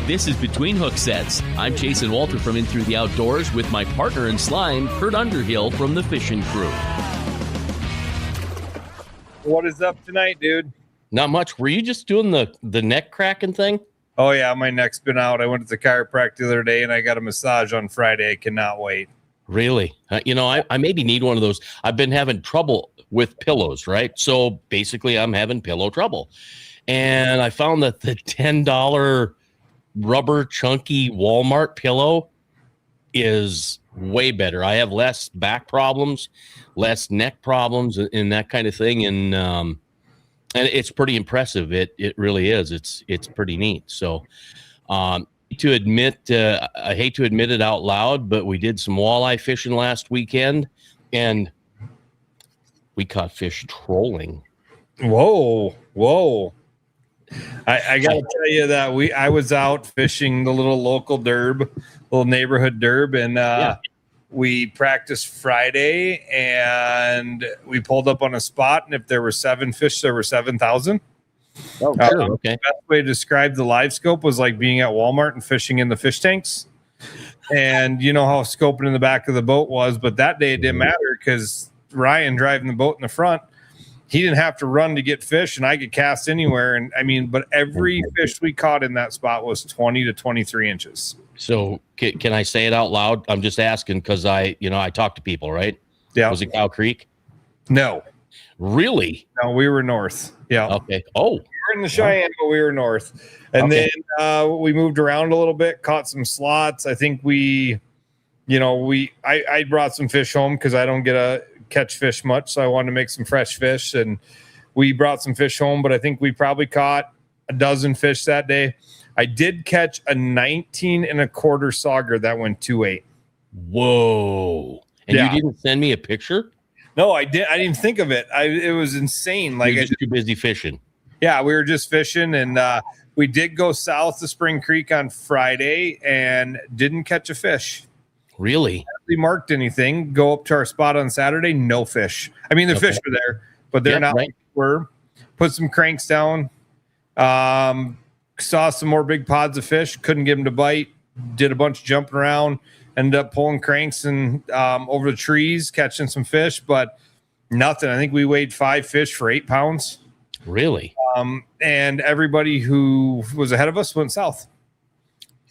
This is Between Hook Sets. I'm Jason Walter from In Through the Outdoors with my partner in slime, Kurt Underhill from the Fishing Crew. What is up tonight, dude? Not much. Were you just doing the neck cracking thing? Oh, yeah, my neck's been out. I went to the chiropractor the other day, and I got a massage on Friday. I cannot wait. Really? I maybe need one of those. I've been having trouble with pillows, right? So basically, I'm having pillow trouble. And I found that the $10 rubber chunky Walmart pillow is way better. I have less back problems, less neck problems, and that kind of thing. And it's pretty impressive. It really is. It's pretty neat. So, I hate to admit it out loud, but we did some walleye fishing last weekend, and we caught fish trolling. Whoa. I got to tell you that I was out fishing the little local little neighborhood derb, and we practiced Friday, and we pulled up on a spot, and if there were 7 fish, there were 7,000. Oh, sure. Okay. The best way to describe the live scope was like being at Walmart and fishing in the fish tanks. And you know how scoping in the back of the boat was, but that day it didn't matter because Ryan driving the boat in the front, he didn't have to run to get fish, and I could cast anywhere. And I mean, but every fish we caught in that spot was 20 to 23 inches. So can I say it out loud? I'm just asking because I talk to people, right? Yeah. Was it Cow Creek? No. Really? No, we were north. Yeah. Okay. Oh, we were in the Cheyenne, but we were north. And then we moved around a little bit, caught some slots. I think I brought some fish home because I don't get a catch fish much, so I wanted to make some fresh fish, and we brought some fish home, but I think we probably caught a dozen fish that day. I did catch a 19 and a quarter sauger that went 2.8. Whoa. And you didn't send me a picture? No, I didn't think of it. It was insane. Like, you're just too busy fishing. Yeah, we were just fishing, and we did go south to Spring Creek on Friday and didn't catch a fish. Really? We marked anything. Go up to our spot on Saturday, no fish. I mean, the fish were there, but they're not like we were. Put some cranks down. Saw some more big pods of fish. Couldn't get them to bite. Did a bunch of jumping around. Ended up pulling cranks and over the trees, catching some fish, but nothing. I think we weighed 5 fish for 8 pounds. Really? And everybody who was ahead of us went south.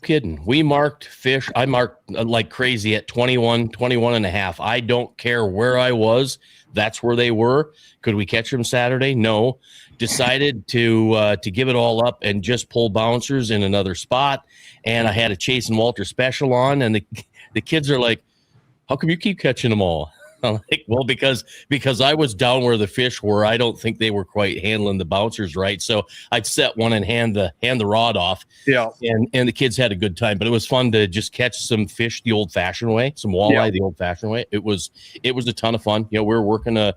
Kidding. We marked fish. I marked like crazy at 21 and a half. I don't care where I was. That's where they were. Could we catch them Saturday? No. Decided to give it all up and just pull bouncers in another spot. And I had a Chase and Walter special on, and the kids are like, how come you keep catching them all? I'm like, well, because I was down where the fish were. I don't think they were quite handling the bouncers right. So I'd set one and hand the rod off. Yeah. And the kids had a good time, but it was fun to just catch some fish the old fashioned way, some walleye the old fashioned way. It was a ton of fun. We were working a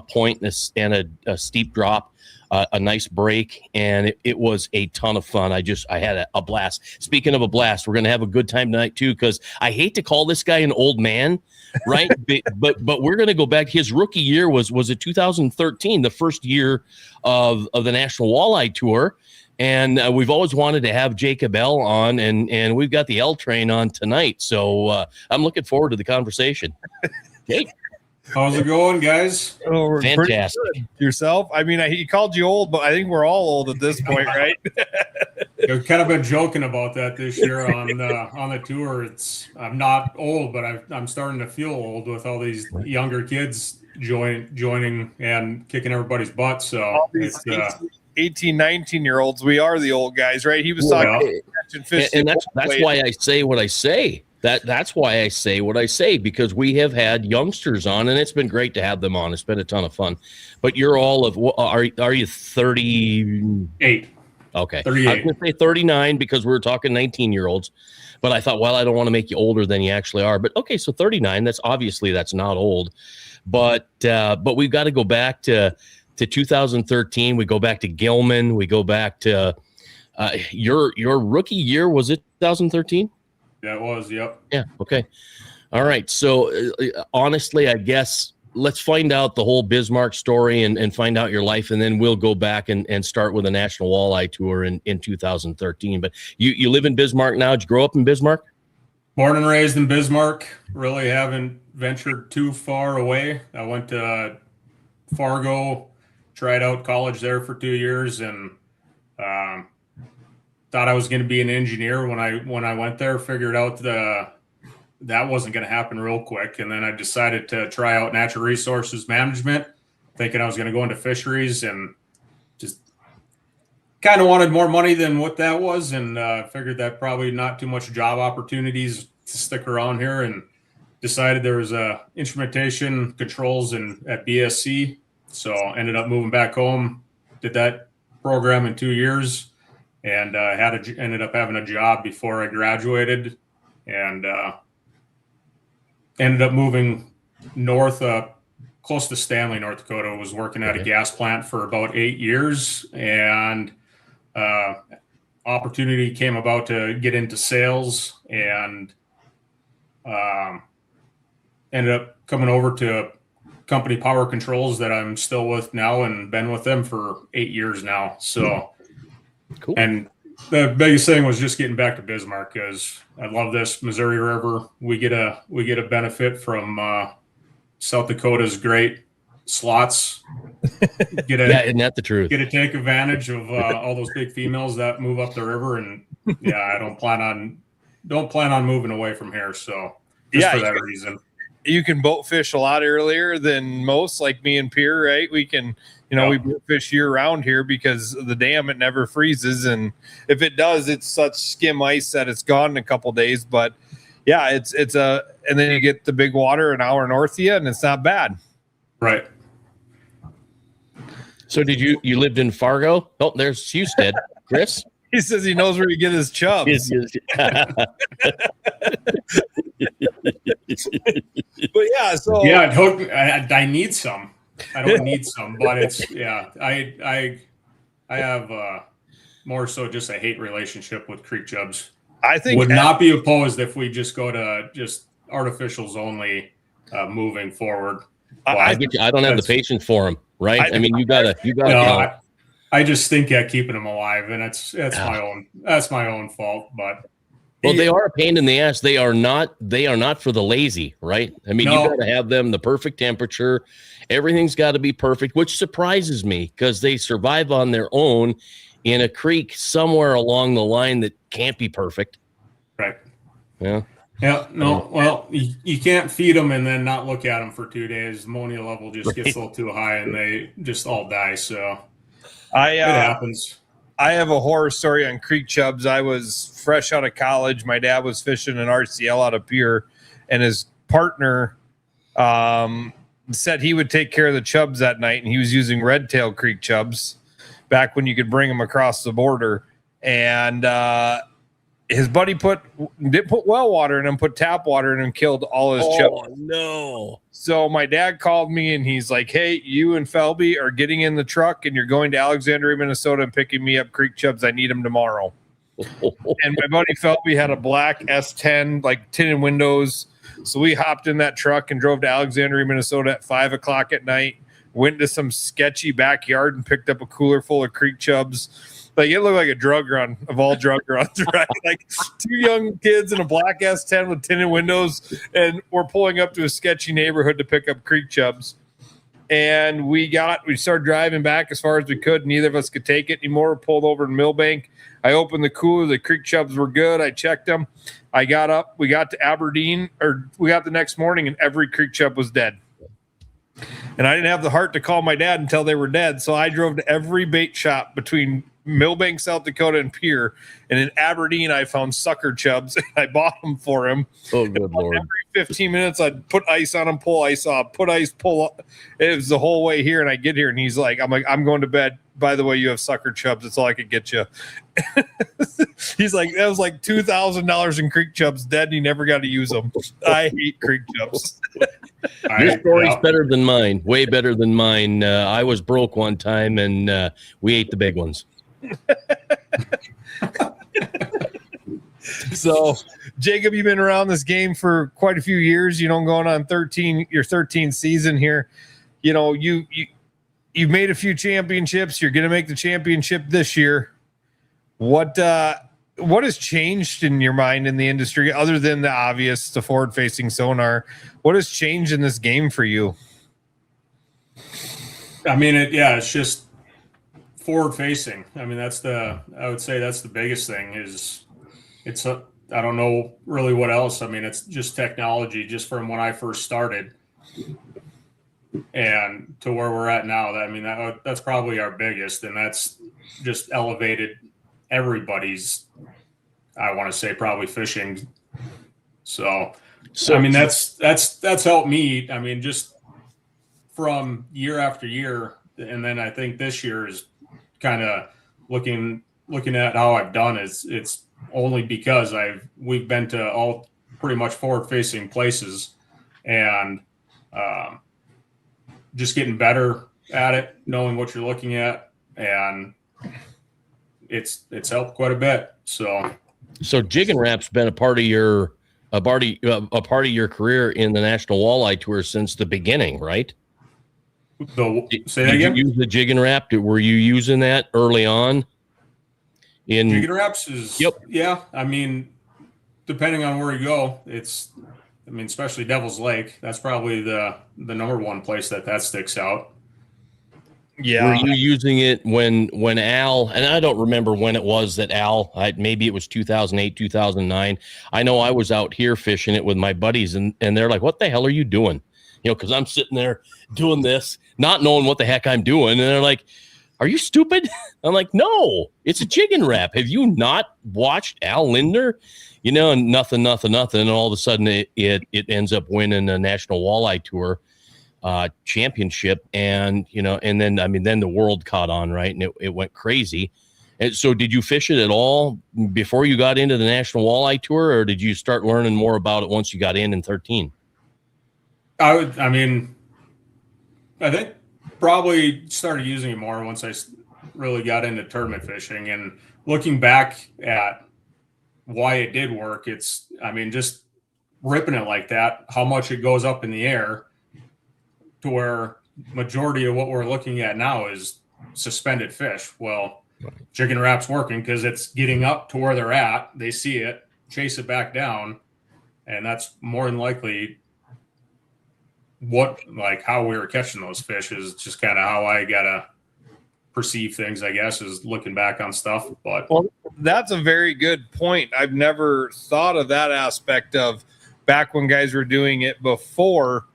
point and a steep drop. A nice break, and it was a ton of fun. I had a blast. Speaking of a blast, we're going to have a good time tonight too, because I hate to call this guy an old man, right? but we're going to go back. His rookie year was it 2013, the first year of the National Walleye Tour, and we've always wanted to have Jacob L on, and we've got the L train on tonight. So I'm looking forward to the conversation. Jake. How's it going, guys? Oh, fantastic. Yourself? I mean, he called you old, but I think we're all old at this point, right? I've kind of been joking about that this year on the tour. I'm not old, but I'm starting to feel old with all these younger kids joining and kicking everybody's butt. So all these 18, 19-year-olds, we are the old guys, right? He was talking catching fish, and that's why I say what I say. That's why I say what I say, because we have had youngsters on, and it's been great to have them on. It's been a ton of fun. But you're all of are you 38? Okay, 38. I was going to say 39 because we were talking 19-year-olds, but I thought, well, I don't want to make you older than you actually are. But okay, so 39. That's not old, but we've got to go back to 2013. We go back to Gilman. We go back to your rookie year. Was it 2013? Yeah, it was. Yep. Yeah. Okay. All right. So honestly, I guess let's find out the whole Bismarck story and find out your life, and then we'll go back and start with a national walleye tour in 2013. But you live in Bismarck now. Did you grow up in Bismarck? Born and raised in Bismarck. Really haven't ventured too far away. I went to Fargo, tried out college there for 2 years, and thought I was going to be an engineer when I went there. Figured out that wasn't going to happen real quick, and then I decided to try out natural resources management, thinking I was going to go into fisheries, and just kind of wanted more money than what that was, and figured that probably not too much job opportunities to stick around here, and decided there was instrumentation controls at BSC. So ended up moving back home, did that program in 2 years, and ended up having a job before I graduated, and ended up moving north, close to Stanley, North Dakota. Was working at a gas plant for about 8 years, and opportunity came about to get into sales, and ended up coming over to company Power Controls that I'm still with now, and been with them for 8 years now. So cool. And the biggest thing was just getting back to Bismarck, because I love this Missouri River. We get a benefit from South Dakota's great slots. Isn't that the truth? Get to take advantage of all those big females that move up the river, and I don't plan on moving away from here. So just for that reason. You can boat fish a lot earlier than most, like me and Pierre, right? We can, we boat fish year round here because of the dam, it never freezes. And if it does, it's such skim ice that it's gone in a couple days. But yeah, and then you get the big water an hour north of you, and it's not bad. Right. So you lived in Fargo? Oh, there's Husted. Chris? He says he knows where you get his chubs. But yeah, so I need some. I don't need some, but it's I have more so just a hate relationship with creek chubs. I think would not be opposed if we just go to just artificials only moving forward. I don't have the patience for them, right? I mean, you gotta. No, I just stink at keeping them alive, and that's my own fault. But well, they are a pain in the ass. They are not for the lazy, right? I mean, you got to have them the perfect temperature. Everything's got to be perfect, which surprises me because they survive on their own in a creek somewhere along the line that can't be perfect. Right. Yeah. Yeah. No. Well, you can't feed them and then not look at them for 2 days. Ammonia level just gets a little too high, and they just all die. So it happens. I have a horror story on creek chubs. I was fresh out of college. My dad was fishing an RCL out of Pierre, and his partner said he would take care of the chubs that night, and he was using red tail creek chubs back when you could bring them across the border. And his buddy didn't put well water in them, put tap water in them, killed all his chubs. Oh, no. So my dad called me, and he's like, hey, you and Felby are getting in the truck, and you're going to Alexandria, Minnesota, and picking me up creek chubs. I need them tomorrow. And my buddy Felby had a black S10, like tinted windows. So we hopped in that truck and drove to Alexandria, Minnesota at 5 o'clock at night, went to some sketchy backyard and picked up a cooler full of creek chubs. Like, it looked like a drug run of all drug runs, right? Like 2 young kids in a black S10 with tinted windows, and we're pulling up to a sketchy neighborhood to pick up creek chubs. And we started driving back as far as we could. Neither of us could take it anymore. We pulled over in Millbank. I opened the cooler. The creek chubs were good. I checked them. I got up. We got to Aberdeen, or we got the next morning, and every creek chub was dead. And I didn't have the heart to call my dad until they were dead. So I drove to every bait shop between Millbank, South Dakota, and Pierre. And in Aberdeen, I found sucker chubs, and I bought them for him. Oh, good Lord. Every 15 minutes, I'd put ice on them, pull ice off, put ice, pull up. It was the whole way here, and I get here, and he's like, I'm going to bed. By the way, you have sucker chubs. That's all I could get you. He's like, that was like $2,000 in creek chubs dead, and he never got to use them. I hate creek chubs. Your story's better than mine, way better than mine. I was broke one time, and we ate the big ones. So Jacob, you've been around this game for quite a few years, going on your 13th season here. You've made a few championships. You're going to make the championship this year. What has changed in your mind in the industry other than the obvious, the forward-facing sonar? What has changed in this game for you? I mean, it's just forward-facing. I mean, I would say that's the biggest thing I don't know really what else. I mean, it's just technology, just from when I first started and to where we're at now. I mean, that's probably our biggest, and that's just elevated everybody's, I want to say, probably fishing. So I mean, that's helped me. I mean, just from year after year, and then I think this year is kind of looking at how I've done. It's only because we've been to all pretty much forward-facing places, and just getting better at it, knowing what you're looking at, and it's helped quite a bit. So Jig and Rap's been a part of your career in the National Walleye Tour since the beginning, right? Say that again? Did you use the Jig and Rap? Were you using that early on? Jig and Raps is, yep. Yeah. I mean, depending on where you go, especially Devil's Lake, that's probably the number one place that sticks out. Yeah. Were you using it when Al, and I don't remember when it was that Al, maybe it was 2008, 2009. I know I was out here fishing it with my buddies, and they're like, what the hell are you doing? Because I'm sitting there doing this, not knowing what the heck I'm doing. And they're like, are you stupid? I'm like, no, it's a Jig and Rap. Have you not watched Al Lindner? And nothing. And all of a sudden it ends up winning the National Walleye Tour championship. And, and then the world caught on, right? And it went crazy. And so did you fish it at all before you got into the National Walleye Tour, or did you start learning more about it once you got in 13? I think probably started using it more once I really got into tournament fishing, and looking back at why it did work. Just ripping it like that, how much it goes up in the air, to where majority of what we're looking at now is suspended fish. Well, Jig and Rap's working because it's getting up to where they're at. They see it, chase it back down, and that's more than likely how we were catching those fish. Is just kind of how I gotta perceive things, I guess, is looking back on stuff. But that's a very good point. I've never thought of that aspect of back when guys were doing it before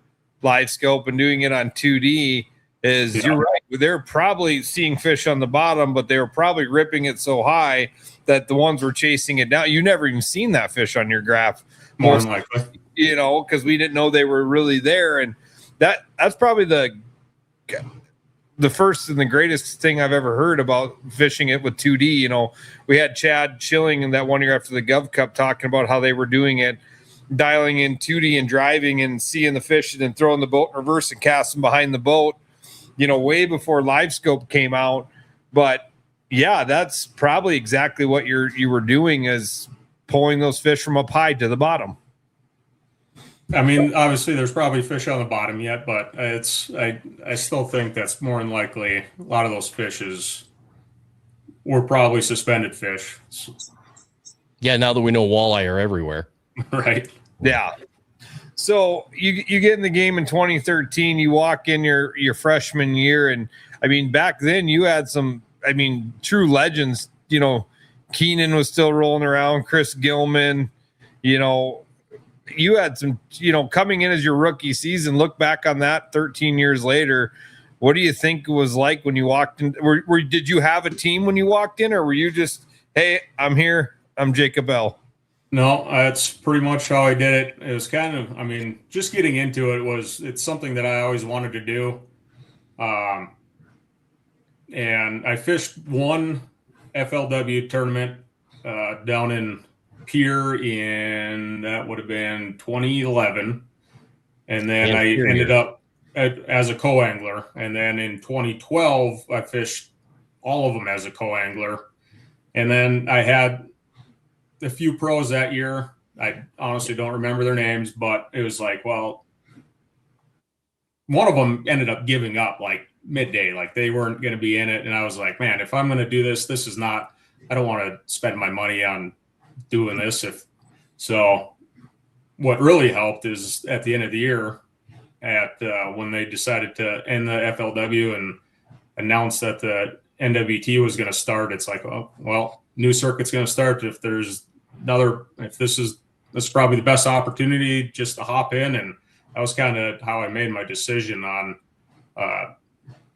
live scope and doing it on 2D. You're right, they're probably seeing fish on the bottom, but they were probably ripping it so high that the ones were chasing it down. You never even seen that fish on your graph, more than likely. Because we didn't know they were really there. And that's probably the first and the greatest thing I've ever heard about fishing it with 2D. We had Chad Chilling in that one year after the Gov Cup talking about how they were doing it, dialing in 2D and driving and seeing the fish and then throwing the boat in reverse and casting behind the boat, way before live scope came out. But yeah, that's probably exactly what you were doing, is pulling those fish from up high to the bottom. Obviously there's probably fish on the bottom yet, but I still think that's more than likely a lot of those fishes were probably suspended fish. Yeah, now that we know walleye are everywhere. Right. Yeah. So you get in the game in 2013, you walk in your freshman year, and back then you had some true legends. Keenan was still rolling around, Chris Gilman, you had some, coming in as your rookie season. Look back on that 13 years later. What do you think it was like when you walked in? Did you have a team when you walked in, or were you just, hey, I'm here, I'm Jacob L? No, that's pretty much how I did it. It was kind of, just getting into it's something that I always wanted to do. And I fished one FLW tournament down in Pier that would have been 2011, and then I ended up as a co-angler, and then in 2012 I fished all of them as a co-angler, and then I had a few pros that year, I honestly don't remember their names, but it was like, well, one of them ended up giving up like midday, like they weren't going to be in it. And I was like, man, if I'm going to do this, this is not, I don't want to spend my money on doing this. So what really helped is at the end of the year when they decided to end the FLW and announce that the NWT was going to start, it's like, oh, well, new circuit's going to start. If there's this is probably the best opportunity just to hop in. And that was kind of how I made my decision on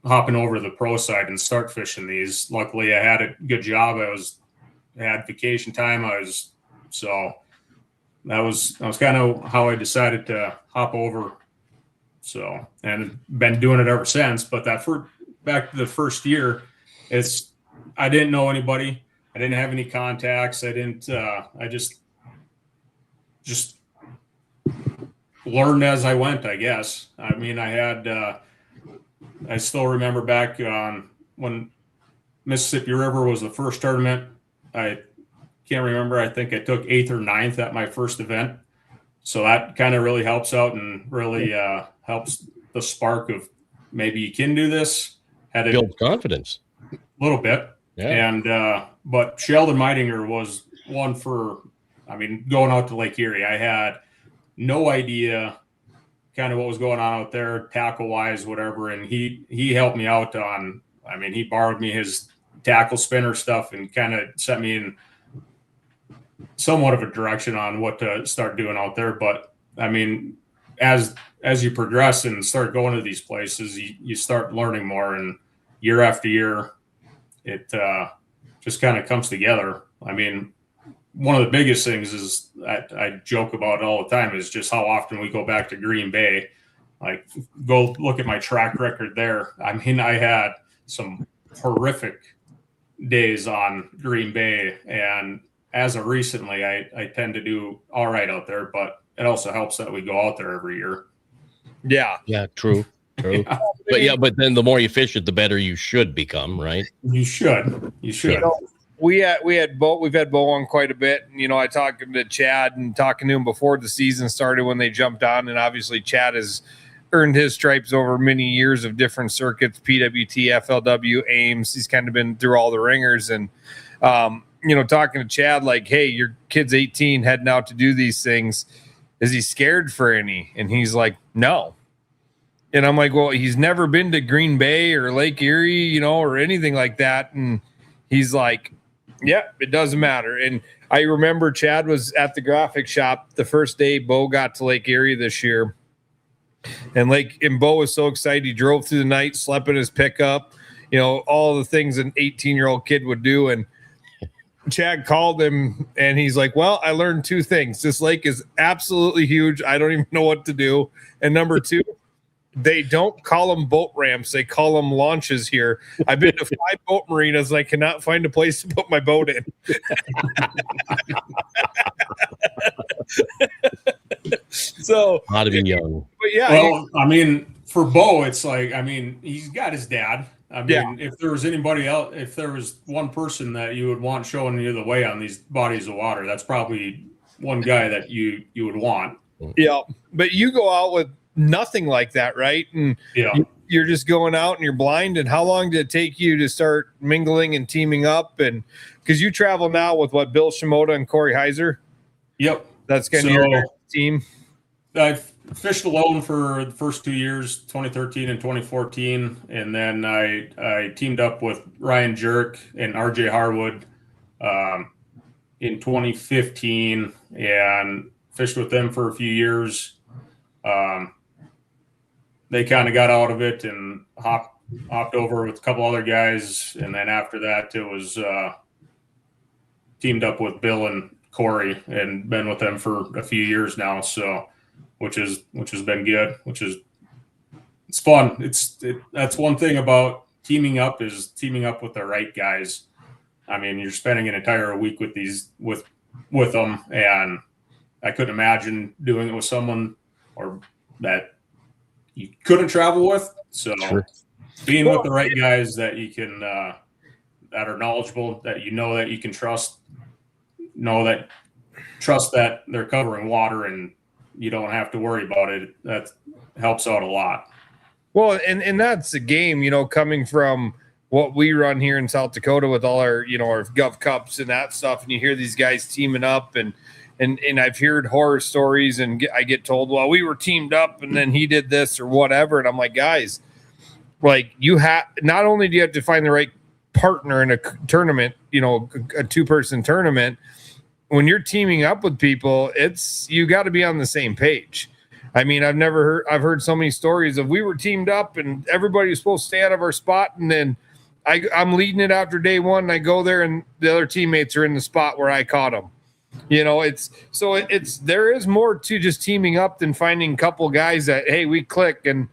hopping over to the pro side and start fishing these. Luckily, I had a good job. I had vacation time. So that was kind of how I decided to hop over. So, and been doing it ever since. But back to the first year, I didn't know anybody. I didn't have any contacts. I just learned as I went, I guess. I mean, I still remember back on when Mississippi River was the first tournament. I can't remember. I think I took 8th or 9th at my first event. So that kind of really helps out and really helps the spark of maybe you can do this. Build confidence. A little bit. Yeah. And, but Sheldon Meidinger was one going out to Lake Erie. I had no idea kind of what was going on out there, tackle wise, whatever. And he helped me out he borrowed me his tackle spinner stuff and kind of set me in somewhat of a direction on what to start doing out there. But I mean, as you progress and start going to these places, you start learning more, and year after year, it just kind of comes together. I mean, one of the biggest things is I joke about all the time is just how often we go back to Green Bay. Like, go look at my track record there. I mean, I had some horrific days on Green Bay, and as of recently, I tend to do all right out there, but it also helps that we go out there every year. Yeah. Yeah, true. Yeah. But then the more you fish it, the better you should become, right? You should. We've had Bo on quite a bit. And, I talked to Chad and talking to him before the season started when they jumped on. And obviously Chad has earned his stripes over many years of different circuits, PWT, FLW, Ames. He's kind of been through all the ringers. And, talking to Chad, like, hey, your kid's 18 heading out to do these things. Is he scared for any? And he's like, no. And I'm like, well, he's never been to Green Bay or Lake Erie, or anything like that. And he's like, yeah, it doesn't matter. And I remember Chad was at the graphic shop the first day Bo got to Lake Erie this year. And Bo was so excited. He drove through the night, slept in his pickup, all the things an 18-year-old kid would do. And Chad called him and he's like, well, I learned 2 things. This lake is absolutely huge. I don't even know what to do. And number 2, they don't call them boat ramps. They call them launches here. I've been to 5 boat marinas and I cannot find a place to put my boat in. So how to be young. But yeah. Well, I mean, for Bo, it's like, he's got his dad. If there was anybody else, if there was one person that you would want showing you the way on these bodies of water, that's probably one guy that you would want. Yeah. But you go out with nothing like that, right? And you're just going out and you're blind. And how long did it take you to start mingling and teaming up? And because you travel now with Bill Shimoda and Corey Heiser? Yep. That's kind of your team. I've fished alone for the first 2 years, 2013 and 2014. And then I teamed up with Ryan Jerk and RJ Harwood in 2015 and fished with them for a few years. They kind of got out of it and hopped over with a couple other guys. And then after that, it was teamed up with Bill and Corey and been with them for a few years now. So, which has been good, it's fun. That's one thing about teaming up is teaming up with the right guys. I mean, you're spending an entire week with them, and I couldn't imagine doing it with someone or that you couldn't travel with. So being with the right guys that you can, that are knowledgeable, that that you can trust, know that trust that they're covering water and you don't have to worry about it. That helps out a lot. Well, and that's the game, coming from what we run here in South Dakota with all our, our Gov Cups and that stuff. And you hear these guys teaming up and I've heard horror stories and I get told, well, we were teamed up and then he did this or whatever. And I'm like, guys, like not only do you have to find the right partner in a tournament, a 2-person tournament, when you're teaming up with people, you got to be on the same page. I mean, I've heard so many stories of we were teamed up and everybody was supposed to stay out of our spot. And then I'm leading it after day one. And I go there and the other teammates are in the spot where I caught them. There is more to just teaming up than finding a couple guys that, hey, we click and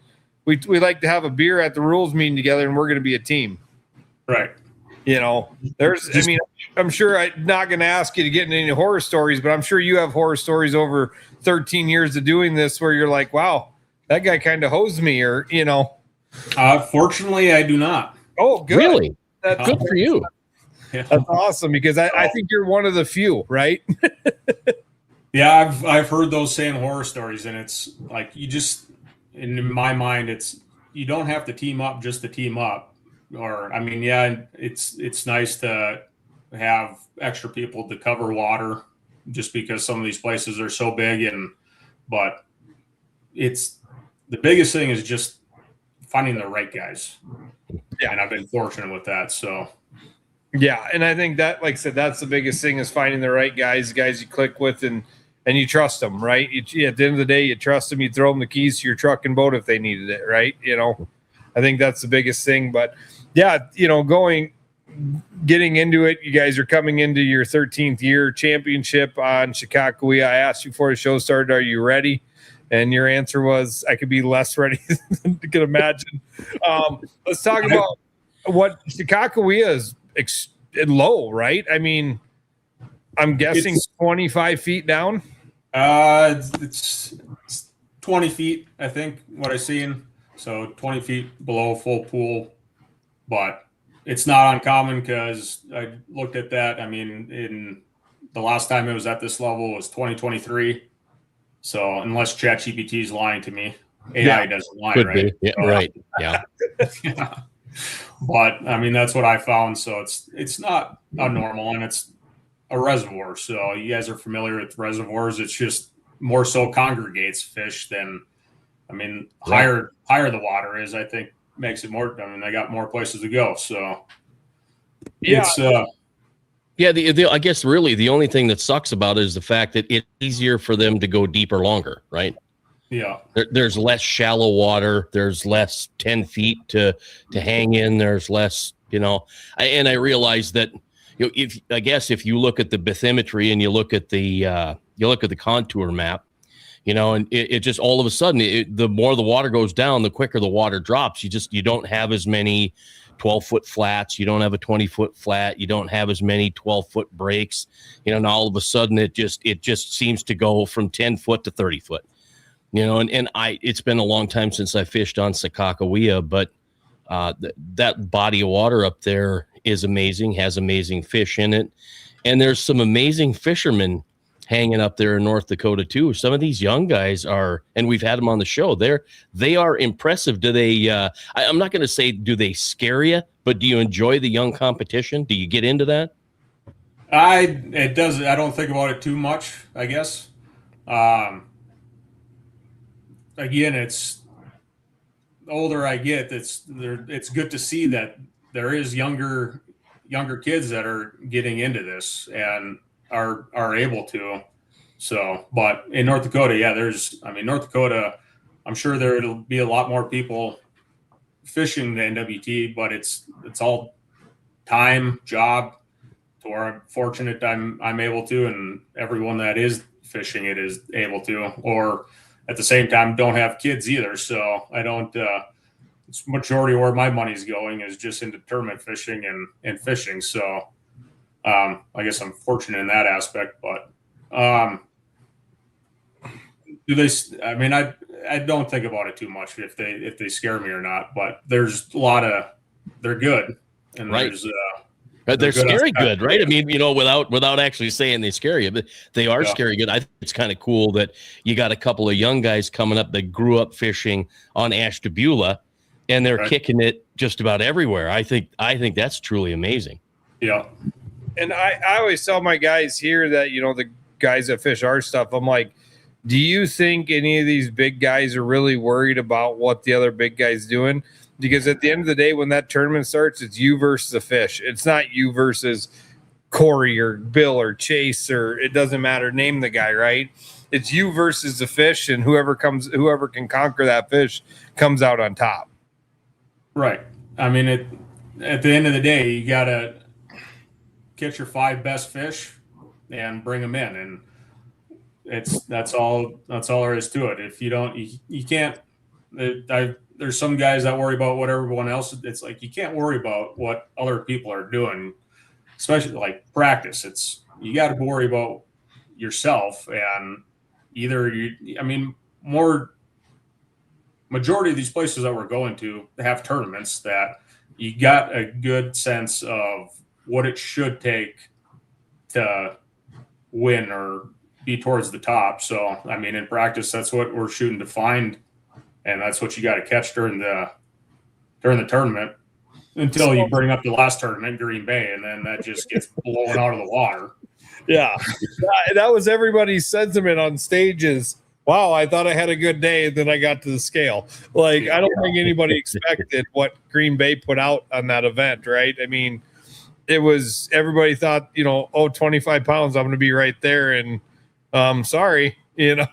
we like to have a beer at the rules meeting together and we're going to be a team. Right. I'm sure I'm not going to ask you to get into any horror stories, but I'm sure you have horror stories over 13 years of doing this where you're like, wow, that guy kind of hosed me or. Fortunately, I do not. Oh, good. Really? That's good for you. That's awesome because I think you're one of the few, right? Yeah, I've heard those same horror stories, and it's like in my mind, you don't have to team up just to team up. Or, I mean, yeah, it's nice to have extra people to cover water just because some of these places are so big. But the biggest thing is just finding the right guys. Yeah. And I've been fortunate with that. So, yeah. And I think that, like I said, that's the biggest thing is finding the right guys you click with and you trust them, right? At the end of the day, you trust them, you throw them the keys to your truck and boat if they needed it, right? I think that's the biggest thing. But yeah, getting into it, you guys are coming into your 13th year championship on Chicagoia. I asked you before the show started, are you ready? And your answer was, I could be less ready than you can imagine. Let's talk about what Chicagoia is low, right? I mean, I'm guessing it's 25 feet down. It's 20 feet, I think, what I've seen. So 20 feet below full pool, but it's not uncommon because I looked at that. I mean, in the last time it was at this level was 2023. So unless ChatGPT is lying to me, AI doesn't lie, Could right? Be. Yeah, right. Yeah. Yeah. But I mean, that's what I found. So it's not abnormal and it's a reservoir. So you guys are familiar with reservoirs. It's just more so congregates fish than, I mean, higher the water is, I think makes it more, I mean, they got more places to go. So it's, I guess really the only thing that sucks about it is the fact that it's easier for them to go deeper longer, right? Yeah. There's less shallow water. There's less 10 feet to hang in. There's less, and I realize that, if you look at the bathymetry and you look at the contour map, and it just all of a sudden, the more the water goes down, the quicker the water drops. You don't have as many 12-foot flats. You don't have a 20-foot flat. You don't have as many 12-foot breaks. And all of a sudden it just seems to go from 10 foot to 30 foot. It's been a long time since I fished on Sakakawea, but that body of water up there is amazing, has amazing fish in it. And there's some amazing fishermen hanging up there in North Dakota too. Some of these young guys are, and we've had them on the show. They are impressive. Do they, I'm not going to say, do they scare you, but do you enjoy the young competition? Do you get into that? It does. I don't think about it too much, I guess. Again, it's the older I get, it's good to see that there is younger kids that are getting into this and are able to. So, but in North Dakota, North Dakota, I'm sure there'll be a lot more people fishing the NWT, but it's all time, job, to where I'm fortunate I'm able to, and everyone that is fishing it is able to, or at the same time don't have kids either. So I don't, it's majority where my money's going is just into tournament fishing and fishing. So I guess I'm fortunate in that aspect, but I don't think about it too much if they scare me or not, but there's a lot of, they're good. And right. there's They're scary good, right? I mean, without actually saying they scare you, but they are scary good. I think it's kind of cool that you got a couple of young guys coming up that grew up fishing on Ashtabula, and they're kicking it just about everywhere. I think that's truly amazing. Yeah. And I always tell my guys here that, the guys that fish our stuff, I'm like, do you think any of these big guys are really worried about what the other big guys doing? Because at the end of the day, when that tournament starts, it's you versus the fish. It's not you versus Corey or Bill or Chase, or it doesn't matter. Name the guy, right? It's you versus the fish, and whoever can conquer that fish comes out on top. Right. I mean, at the end of the day, you got to catch your 5 best fish and bring them in, and that's all there is to it. If you don't, you can't. There's some guys that worry about what everyone else. It's like you can't worry about what other people are doing, especially like practice. You got to worry about yourself, and majority of these places that we're going to have tournaments that you got a good sense of what it should take to win or be towards the top. So, I mean, in practice, that's what we're shooting to find, and that's what you got to catch during the tournament until you bring up the last tournament, Green Bay, and then that just gets blown out of the water. Yeah, that was everybody's sentiment on stages. Wow, I thought I had a good day, and then I got to the scale. Like, I don't think anybody expected what Green Bay put out on that event, right? I mean, everybody thought, 25 pounds, I'm going to be right there, and sorry, No,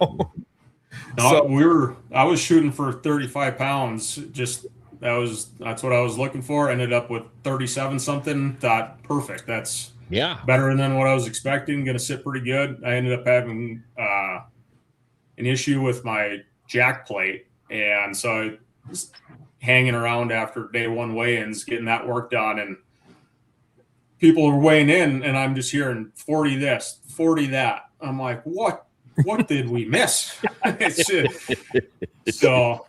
I was shooting for 35 pounds. Just that's what I was looking for. Ended up with 37 something. Thought perfect. That's better than what I was expecting. Going to sit pretty good. I ended up having an issue with my jack plate, and so I was hanging around after day 1 weigh-ins, getting that work done, and people are weighing in, and I'm just hearing 40 this, 40 that. I'm like, what did we miss? So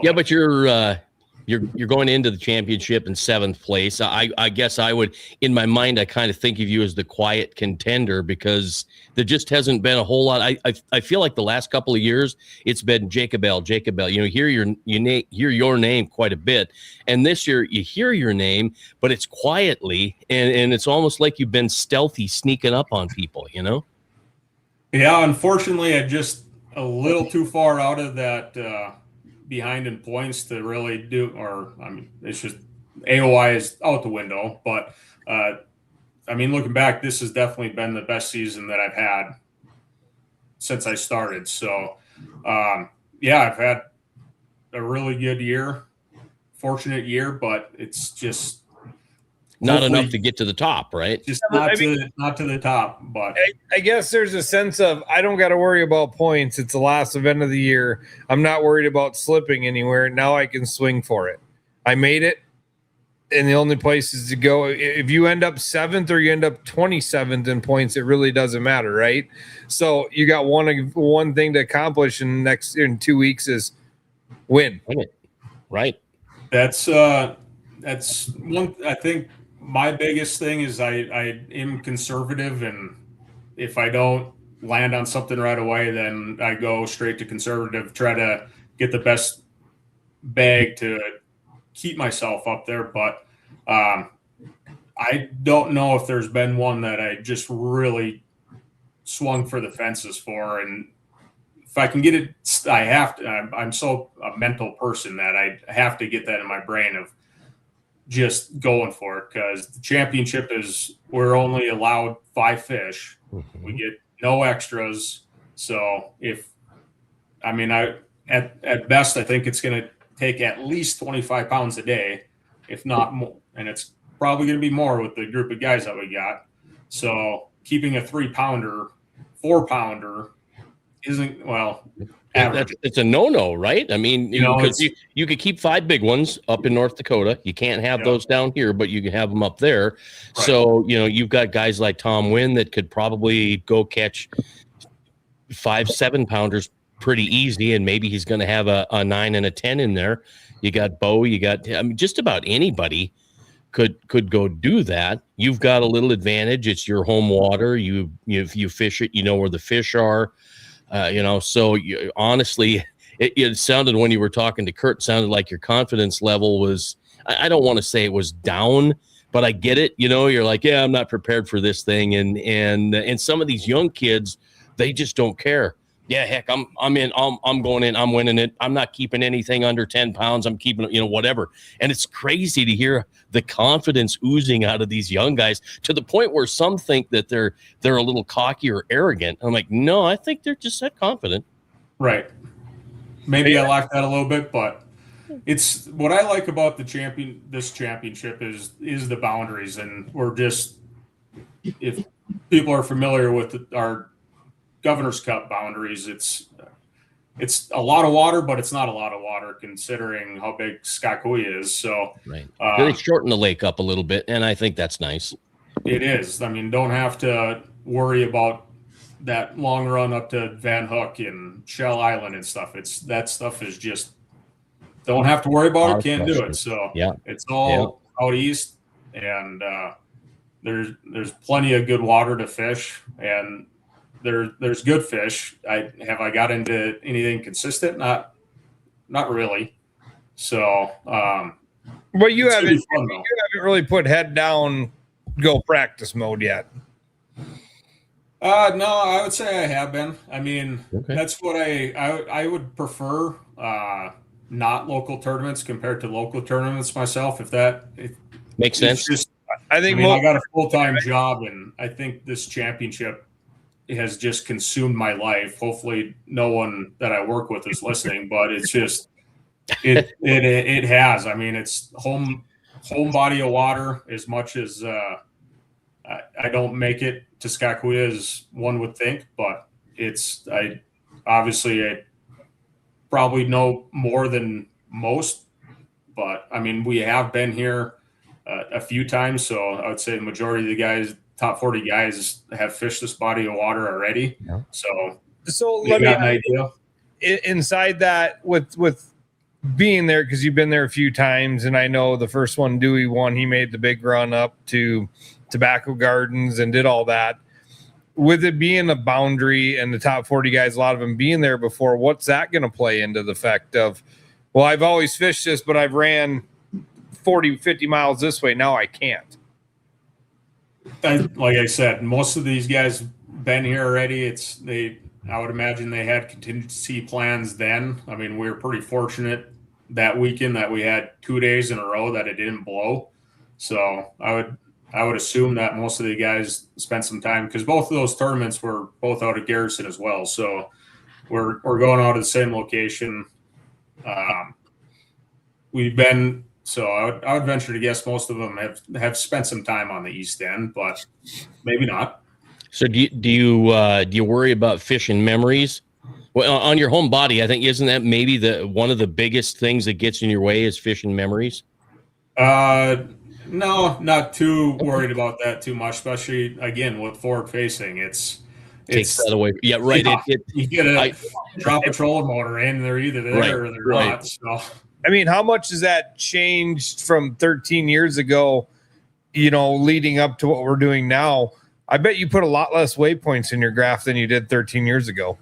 yeah, but you're going into the championship in 7th place. I guess I would, in my mind, I kind of think of you as the quiet contender because there just hasn't been a whole lot. I feel like the last couple of years it's been Jacob L. You hear your name quite a bit, and this year you hear your name, but it's quietly, and it's almost like you've been stealthy, sneaking up on people. Yeah, unfortunately, I just a little too far out of that. Behind in points to really do, or I mean, it's just AOI is out the window. But I mean, looking back, this has definitely been the best season that I've had since I started. So, I've had a really good year, fortunate year, but it's just not enough to get to the top, right? Just not to the top, but I guess there's a sense of I don't got to worry about points. It's the last event of the year. I'm not worried about slipping anywhere. Now I can swing for it. I made it, and the only places to go. If you end up 7th or you end up 27th in points, it really doesn't matter, right? So you got one thing to accomplish in 2 weeks is win. Right. That's one. I think. My biggest thing is I am conservative, and if I don't land on something right away, then I go straight to conservative, try to get the best bag to keep myself up there. But I don't know if there's been one that I just really swung for the fences for. And if I can get it, I have to. I'm so a mental person that I have to get that in my brain of just going for it, because the championship we're only allowed 5 fish. Mm-hmm. We get no extras. So at best, I think it's going to take at least 25 pounds a day, if not more. And it's probably going to be more with the group of guys that we got. So keeping a 3-pounder, 4-pounder isn't, it's a no-no, right? I mean, because you could keep 5 big ones up in North Dakota. You can't have those down here, but you can have them up there. Right. So, you've got guys like Tom Wynn that could probably go catch 5 7-pounders pretty easy, and maybe he's going to have a 9 and a 10 in there. You got Bo, just about anybody could go do that, you've got a little advantage. It's your home water. You fish it, you know where the fish are, so honestly, it sounded, when you were talking to Kurt, sounded like your confidence level was, I don't want to say it was down, but I get it. You're like, yeah, I'm not prepared for this thing. And some of these young kids, they just don't care. Yeah, heck, I'm in. I'm going in. I'm winning it. I'm not keeping anything under 10 pounds. I'm keeping, whatever. And it's crazy to hear the confidence oozing out of these young guys, to the point where some think that they're a little cocky or arrogant. I'm like, no, I think they're just that confident. Right. Maybe I like that a little bit, but it's what I like about this championship is the boundaries, and we're just, if people are familiar with our Governor's Cup boundaries, it's a lot of water, but it's not a lot of water considering how big Skakui is. So right, they shorten the lake up a little bit, and I think that's nice. It is. I mean, don't have to worry about that long run up to Van Hook and Shell Island and stuff. That stuff is just, don't have to worry about it. Can't do it. So yeah, it's all out east, and there's plenty of good water to fish, and there's good fish. Have I got into anything consistent? Not really. So, but you haven't really put head down, go practice mode yet. No, I would say I have been. I mean, That's what I would prefer. Not local tournaments compared to local tournaments myself. If that makes sense. I got a full-time job, and I think this championship has just consumed my life. Hopefully no one that I work with is listening, but it's just, it has. I mean, it's home body of water as much as I don't make it to Skakui as one would think, but I probably know more than most, but I mean, we have been here a few times. So I would say the majority of the guys, top 40 guys, have fished this body of water already. Yeah. So let me got an idea. Inside that, with being there, because you've been there a few times, and I know the first one Dewey won, he made the big run up to Tobacco Gardens and did all that. With it being a boundary and the top 40 guys, a lot of them being there before, what's that going to play into the fact of, well, I've always fished this, but I've ran 40, 50 miles this way. Now I can't. Like I said, most of these guys been here already. I would imagine they had contingency plans then. I mean, we were pretty fortunate that weekend that we had 2 days in a row that it didn't blow. So I would assume that most of the guys spent some time, because both of those tournaments were both out of Garrison as well. So we're going out of the same location. So I would venture to guess most of them have spent some time on the East End, but maybe not. So do you worry about fishing memories? Well, on your home body, I think, isn't that maybe one of the biggest things that gets in your way is fishing memories? No, not too worried about that too much, especially again with forward facing. Takes that away. Yeah, right. You get a drop a trolling motor in, they're either there or they're not. So I mean, how much has that changed from 13 years ago, leading up to what we're doing now? I bet you put a lot less waypoints in your graph than you did 13 years ago.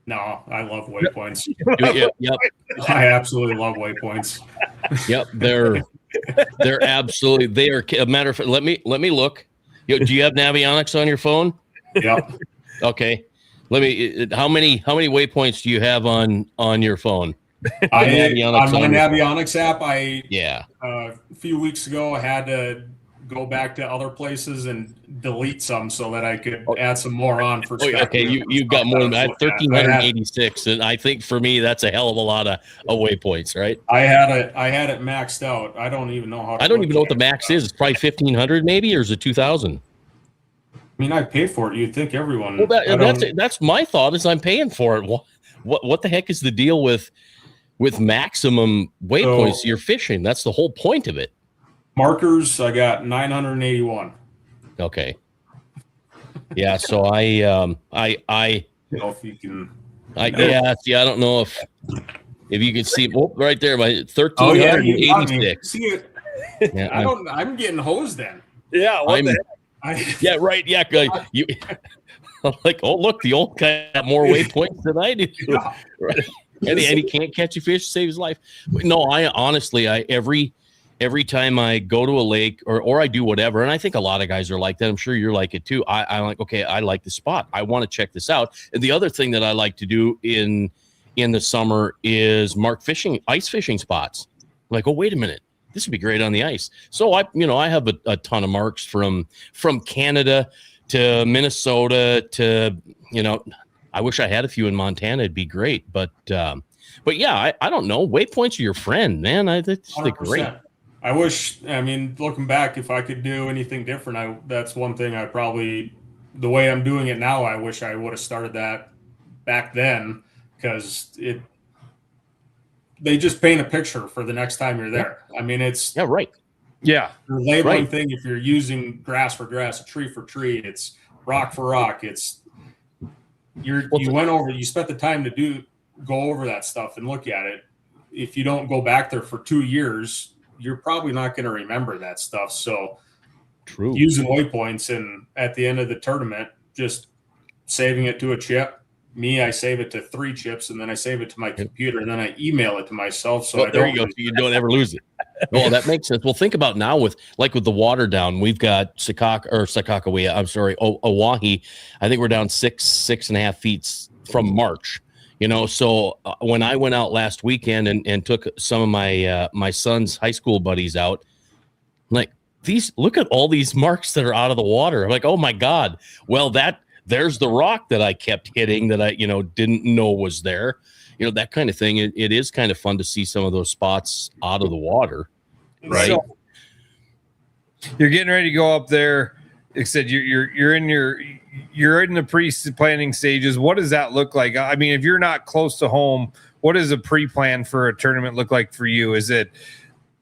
No, I love waypoints. Yep. I absolutely love waypoints. Yep, they're absolutely, they are. A matter of fact, let me look. Do you have Navionics on your phone? Yep. Okay. How many waypoints do you have on your phone? On my Navionics app, a few weeks ago I had to go back to other places and delete some so that I could add some more on for Scott. Okay, you've got more than 1,386, and I think for me that's a hell of a lot of waypoints, right? I had it maxed out. I don't even know how. I don't even know what the max is. It's probably 1,500 maybe, or is it 2,000? I mean, I pay for it. You'd think everyone. Well, that's my thought. Is I'm paying for it. What the heck is the deal with maximum waypoints you're fishing? That's the whole point of it. Markers, I got 981. Okay. Yeah, so I don't know if you can. I don't know if you can see right there, my 1,386. Yeah, I'm getting hosed then. Yeah. Yeah, right. Yeah, you like, oh look, the old guy got more waypoints than I do. Yeah. Right. And he can't catch a fish, save his life. No, I honestly, every time I go to a lake or I do whatever, and I think a lot of guys are like that. I'm sure you're like it too. I'm like, okay, I like the spot. I want to check this out. And the other thing that I like to do in the summer is mark ice fishing spots. I'm like, oh, wait a minute. This would be great on the ice. So I have a ton of marks from Canada to Minnesota to, I wish I had a few in Montana. It'd be great. But yeah, I don't know. Waypoints are your friend, man. That's great. I wish, looking back, if I could do anything different, that's one thing the way I'm doing it now, I wish I would have started that back then, because they just paint a picture for the next time you're there. It's right. Yeah. The labeling thing, if you're using grass for grass, tree for tree, it's rock for rock. It's you spent the time to go over that stuff and look at it. If you don't go back there for 2 years, you're probably not going to remember that stuff. So true. Using waypoints and at the end of the tournament, just saving it to a chip. I save it to 3 chips, and then I save it to my computer, and then I email it to myself. So there you go. So you don't ever lose it. Well, that makes sense. Well, think about now with the water down. We've got Oahe. I think we're down 6.5 feet from March. So when I went out last weekend and took some of my son's high school buddies out, I'm like, look at all these marks that are out of the water. I'm like, oh my God. Well, there's the rock that I kept hitting that I, didn't know was there, that kind of thing. It is kind of fun to see some of those spots out of the water. Right. So, you're getting ready to go up there. Like I said, you're in the pre-planning stages. What does that look like? If you're not close to home, what does a pre-plan for a tournament look like for you? Is it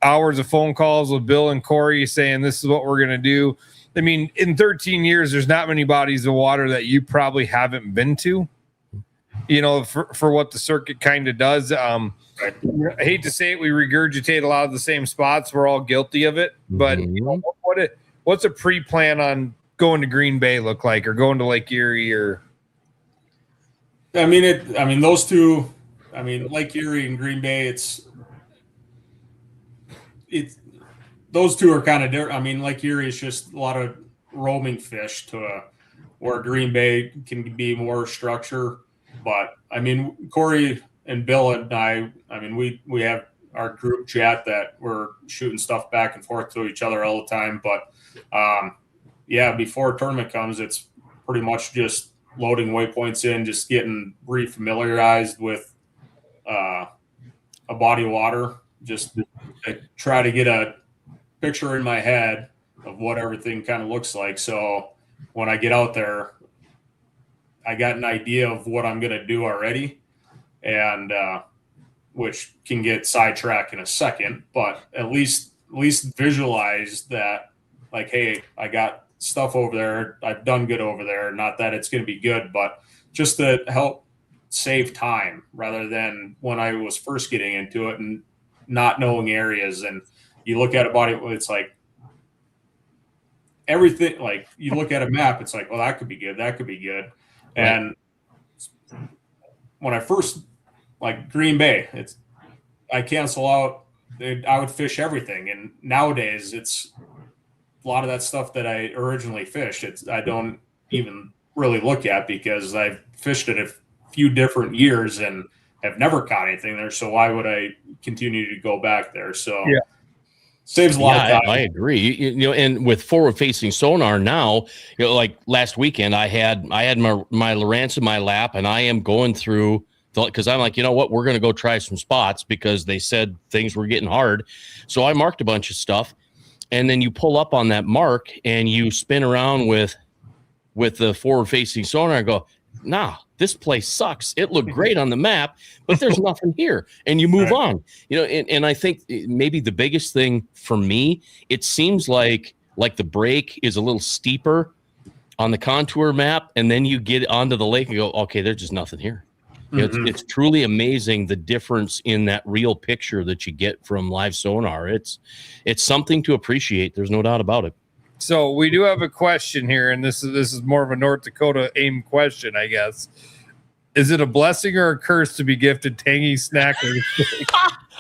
hours of phone calls with Bill and Corey saying this is what we're going to do? In 13 years, there's not many bodies of water that you probably haven't been to, for what the circuit kind of does. I hate to say it, we regurgitate a lot of the same spots. We're all guilty of it. But what's a pre-plan on going to Green Bay look like, or going to Lake Erie, or? Those two, Lake Erie and Green Bay, it's those two are kind of different. Lake Erie is just a lot of roaming fish where Green Bay can be more structure. But Corey and Bill and I, we have our group chat that we're shooting stuff back and forth to each other all the time. But before a tournament comes, it's pretty much just loading waypoints in, just getting refamiliarized with a body of water. Just try to get a picture in my head of what everything kind of looks like. So when I get out there, I got an idea of what I'm going to do already, and which can get sidetracked in a second, but at least visualize that, like, hey, I got stuff over there. I've done good over there. Not that it's going to be good, but just to help save time rather than when I was first getting into it and not knowing areas. And you look at a body, it's like everything, like you look at a map, it's like, well, that could be good. That could be good. Right. And when I first, like Green Bay, I cancel out, I would fish everything. And nowadays it's a lot of that stuff that I originally fished. I don't even really look at, because I've fished it a few different years and have never caught anything there. So why would I continue to go back there? So yeah. Saves a lot of time. I agree. And with forward-facing sonar now, like last weekend, I had my Lowrance in my lap, and I am going through because I'm like, you know what, we're going to go try some spots because they said things were getting hard. So I marked a bunch of stuff, and then you pull up on that mark and you spin around with the forward-facing sonar and go, nah, this place sucks. It looked great on the map, but there's nothing here. And you move on, and I think maybe the biggest thing for me, it seems like the break is a little steeper on the contour map. And then you get onto the lake and go, okay, there's just nothing here. It's truly amazing the difference in that real picture that you get from live sonar. It's something to appreciate. There's no doubt about it. So we do have a question here, and this is more of a North Dakota AIM question, I guess. Is it a blessing or a curse to be gifted tangy snackers?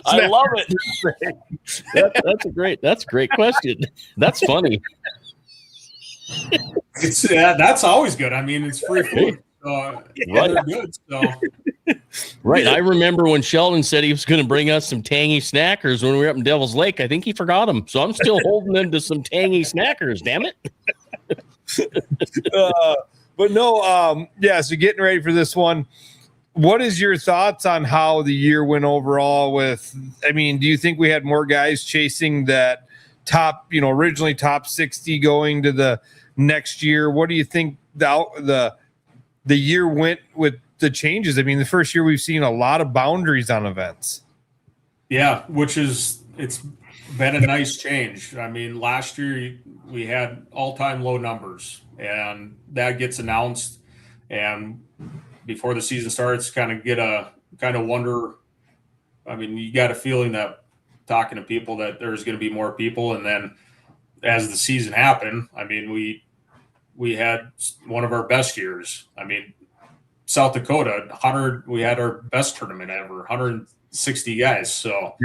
I love it. That's a great question. That's funny. That's always good. I mean, it's free food. Right. They're good. So. Right. I remember when Sheldon said he was going to bring us some tangy snackers when we were up in Devil's Lake. I think he forgot them. So I'm still holding them to some tangy snackers. Damn it. But no, so getting ready for this one. What is your thoughts on how the year went overall do you think we had more guys chasing that top, originally top 60 going to the next year? What do you think the year went with the changes? I mean, the first year we've seen a lot of boundaries on events. Yeah, it's been a nice change. I mean, last year we had all-time low numbers, and that gets announced, and before the season starts, kind of wonder. I mean, you got a feeling that talking to people that there's going to be more people, and then as the season happened, I mean, we had one of our best years. I mean, South Dakota, we had our best tournament ever, 160 guys. So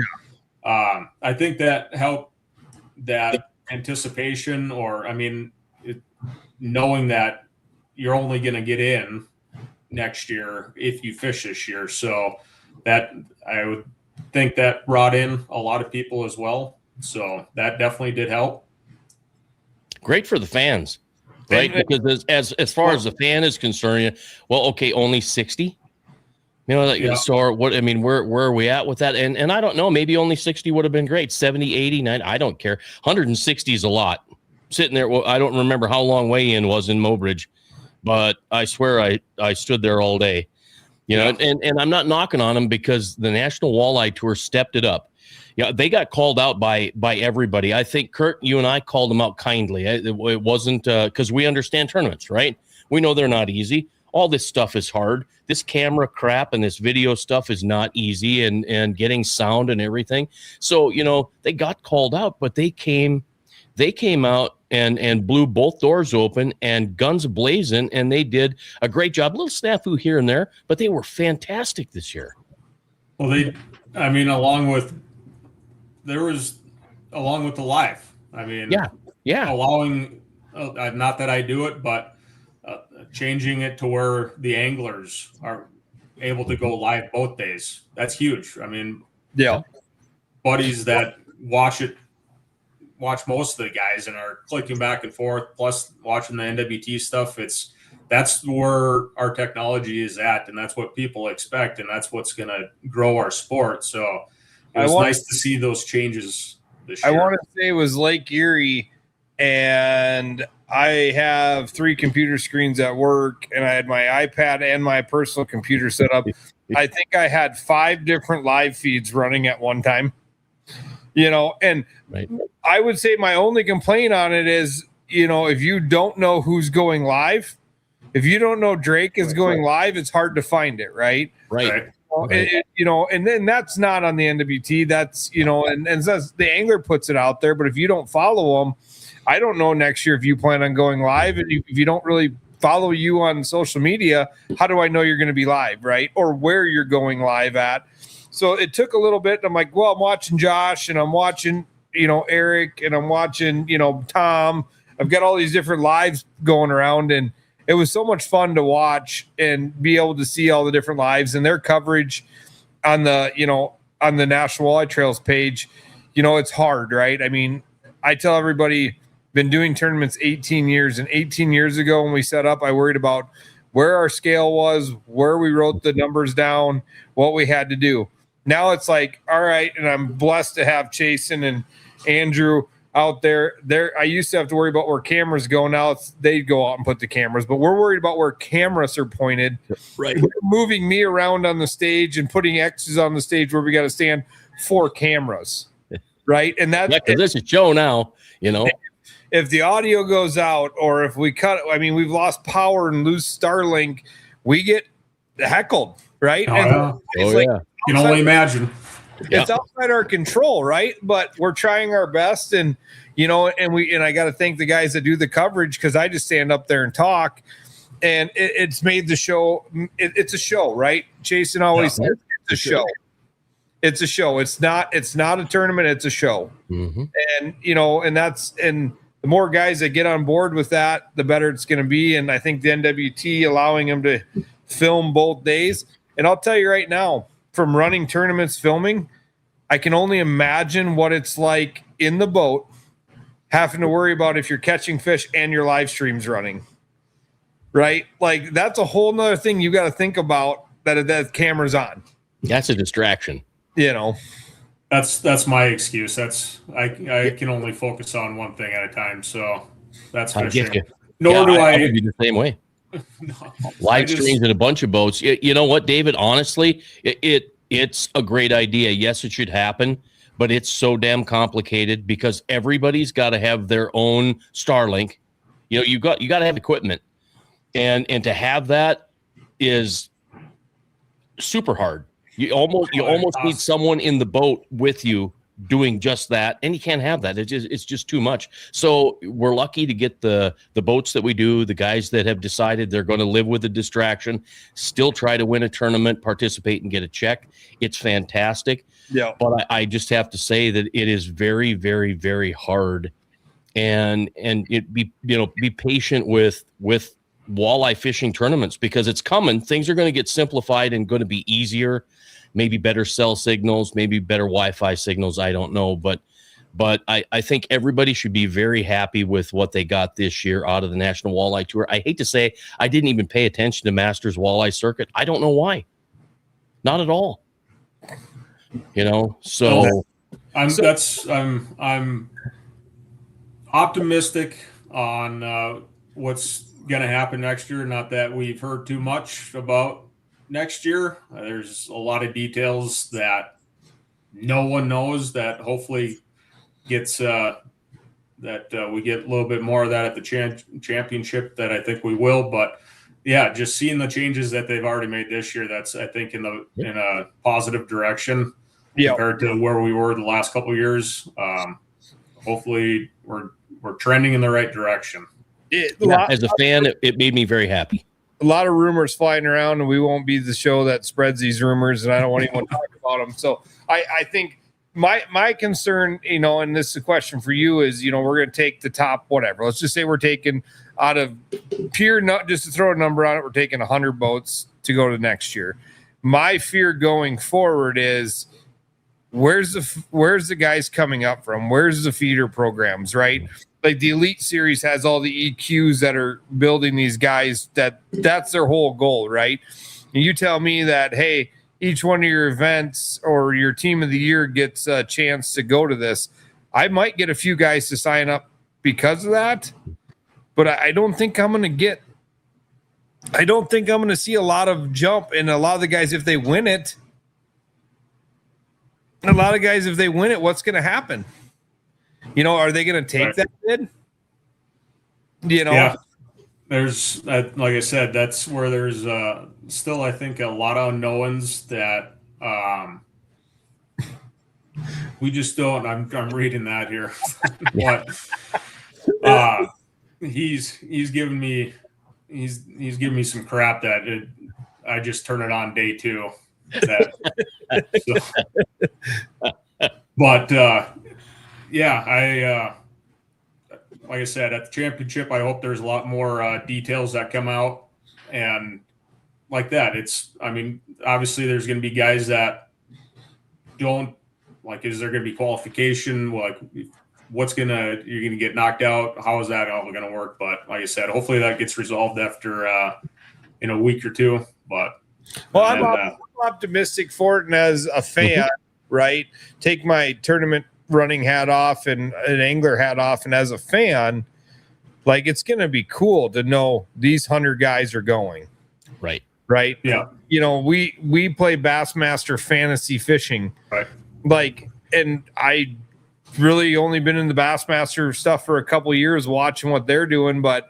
I think that helped, that anticipation, knowing that you're only going to get in next year if you fish this year. So that, I would think, that brought in a lot of people as well. So that definitely did help. Great for the fans. Right, because as far as the fan is concerned, only 60. So what? I mean, where are we at with that? And I don't know. Maybe only 60 would have been great. 70, 80, 90. I don't care. 160 is a lot. Sitting there, I don't remember how long weigh-in was in Mobridge, but I swear I stood there all day. And I'm not knocking on them because the National Walleye Tour stepped it up. Yeah, they got called out by everybody. I think, Kurt, you and I called them out kindly. It wasn't because we understand tournaments, right? We know they're not easy. All this stuff is hard. This camera crap and this video stuff is not easy, and getting sound and everything. So, they got called out, but they came out and blew both doors open and guns blazing, and they did a great job. A little snafu here and there, but they were fantastic this year. Well, along with the live. I mean, yeah. Allowing, not that I do it, but changing it to where the anglers are able to go live both days. That's huge. I mean, buddies that watch most of the guys and are clicking back and forth, plus watching the NWT stuff. That's where our technology is at, and that's what people expect, and that's what's going to grow our sport. So it was nice to see those changes this year. I want to say it was Lake Erie, and I have 3 computer screens at work, and I had my iPad and my personal computer set up. I think I had 5 different live feeds running at one time. And right. I would say my only complaint on it is, if you don't know who's going live, if you don't know Drake is going live, it's hard to find it, right? Right. And then that's not on the NWT. That's, and that's, the angler puts it out there. But if you don't follow them, I don't know next year if you plan on going live. And if you don't really follow you on social media, how do I know you're going to be live, right? Or where you're going live at. So it took a little bit. I'm like, well, I'm watching Josh, and I'm watching, Eric, and I'm watching, Tom. I've got all these different lives going around, and it was so much fun to watch and be able to see all the different lives and their coverage on the, on the National Walleye Trails page. It's hard, right? I mean, I tell everybody, been doing tournaments 18 years, and 18 years ago when we set up, I worried about where our scale was, where we wrote the numbers down, what we had to do. Now it's like, all right, and I'm blessed to have Chasen and Andrew out there. I used to have to worry about where cameras go. Now they go out and put the cameras, but we're worried about where cameras are pointed. Right. We're moving me around on the stage and putting X's on the stage where we got to stand 4 cameras. Right. And that's because this is show now, If the audio goes out, or if we cut, we've lost power and lose Starlink, we get heckled. right? Oh, And yeah. it's like You can only imagine. it's outside our control, right? But we're trying our best, and I got to thank the guys that do the coverage, because I just stand up there and talk, and it's made the show. It's a show, right? Jason always says it's a show. It's a show. It's not a tournament. It's a show. Mm-hmm. And the more guys that get on board with that, the better it's going to be. And I think the NWT allowing them to film both days. And I'll tell you right now, from running tournaments, filming, I can only imagine what it's like in the boat, having to worry about if you're catching fish and your live stream's running, right? Like, that's a whole nother thing you got to think about, that camera's on. That's a distraction. That's my excuse. I can only focus on one thing at a time. So that's fishing. Nor do I be the same way. Live streams in a bunch of boats. You know what, David? Honestly, it's a great idea. Yes, it should happen, but it's so damn complicated because everybody's got to have their own Starlink. You got to have equipment, and to have that is super hard. You almost need someone in the boat with you doing just that, and you can't have that. It's just too much. So we're lucky to get the boats that we do, the guys that have decided they're going to live with the distraction, still try to win a tournament, participate, and get a check. It's fantastic. Yeah. But I just have to say that it is very, very, very hard, and be patient with walleye fishing tournaments, because it's coming. Things are going to get simplified and going to be easier. Maybe better cell signals, maybe better Wi-Fi signals. I don't know, but I think everybody should be very happy with what they got this year out of the National Walleye Tour. I hate to say I didn't even pay attention to Masters Walleye Circuit. I don't know why. Not at all. So I'm optimistic on what's going to happen next year. Not that we've heard too much about next year. There's a lot of details that no one knows, that hopefully gets that we get a little bit more of that at the championship, that I think we will. But yeah, just seeing the changes that they've already made this year, that's, I think, in a positive direction compared to where we were the last couple of years. Hopefully we're trending in the right direction. As a fan, it made me very happy. A lot of rumors flying around, and we won't be the show that spreads these rumors, and I don't want anyone to talk about them. So I think my concern, and this is a question for you, is, we're going to take the top, whatever. Let's just say we're taking out of pure, not just to throw a number on it, we're taking 100 boats to go to next year. My fear going forward is, where's the guys coming up from? Where's the feeder programs, right? Like the Elite Series has all the EQs that are building these guys, that's their whole goal, right? And you tell me that, hey, each one of your events or your team of the year gets a chance to go to this. I might get a few guys to sign up because of that, but I don't think I'm going to see a lot of jump. And a lot of the guys, if they win it, what's going to happen? Are they going to take that bid? Yeah. There's, like I said, that's where there's still, I think, a lot of unknowns that we just don't. I'm reading that here, but he's giving me some crap that I just turn it on day 2. But yeah, like I said, at the championship, I hope there's a lot more details that come out, and like that. Obviously there's going to be guys that don't, like, is there going to be qualification? Like, you're going to get knocked out? How is that all going to work? But like I said, hopefully that gets resolved after in a week or 2. But I'm optimistic for it, and as a fan, right, take my tournament running hat off and an angler hat off, and as a fan, like, it's going to be cool to know these 100 guys are going. Right. Yeah. We play Bassmaster fantasy fishing. Right. Like, and I really only been in the Bassmaster stuff for a couple of years watching what they're doing, but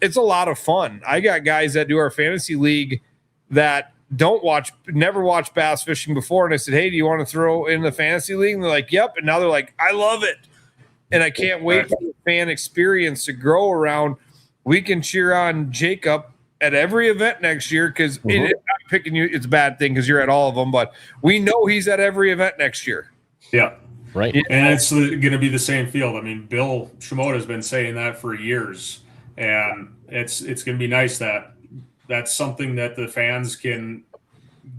it's a lot of fun. I got guys that do our fantasy league that never watched bass fishing before. And I said, hey, do you want to throw in the fantasy league? And they're like, yep. And now they're like, I love it. And I can't wait for the fan experience to grow around. We can cheer on Jacob at every event next year because I'm picking you. It's a bad thing because you're at all of them, but we know he's at every event next year. Yeah. Right. And it's going to be the same field. I mean, Bill Shimoda has been saying that for years, and it's going to be nice that that's something that the fans can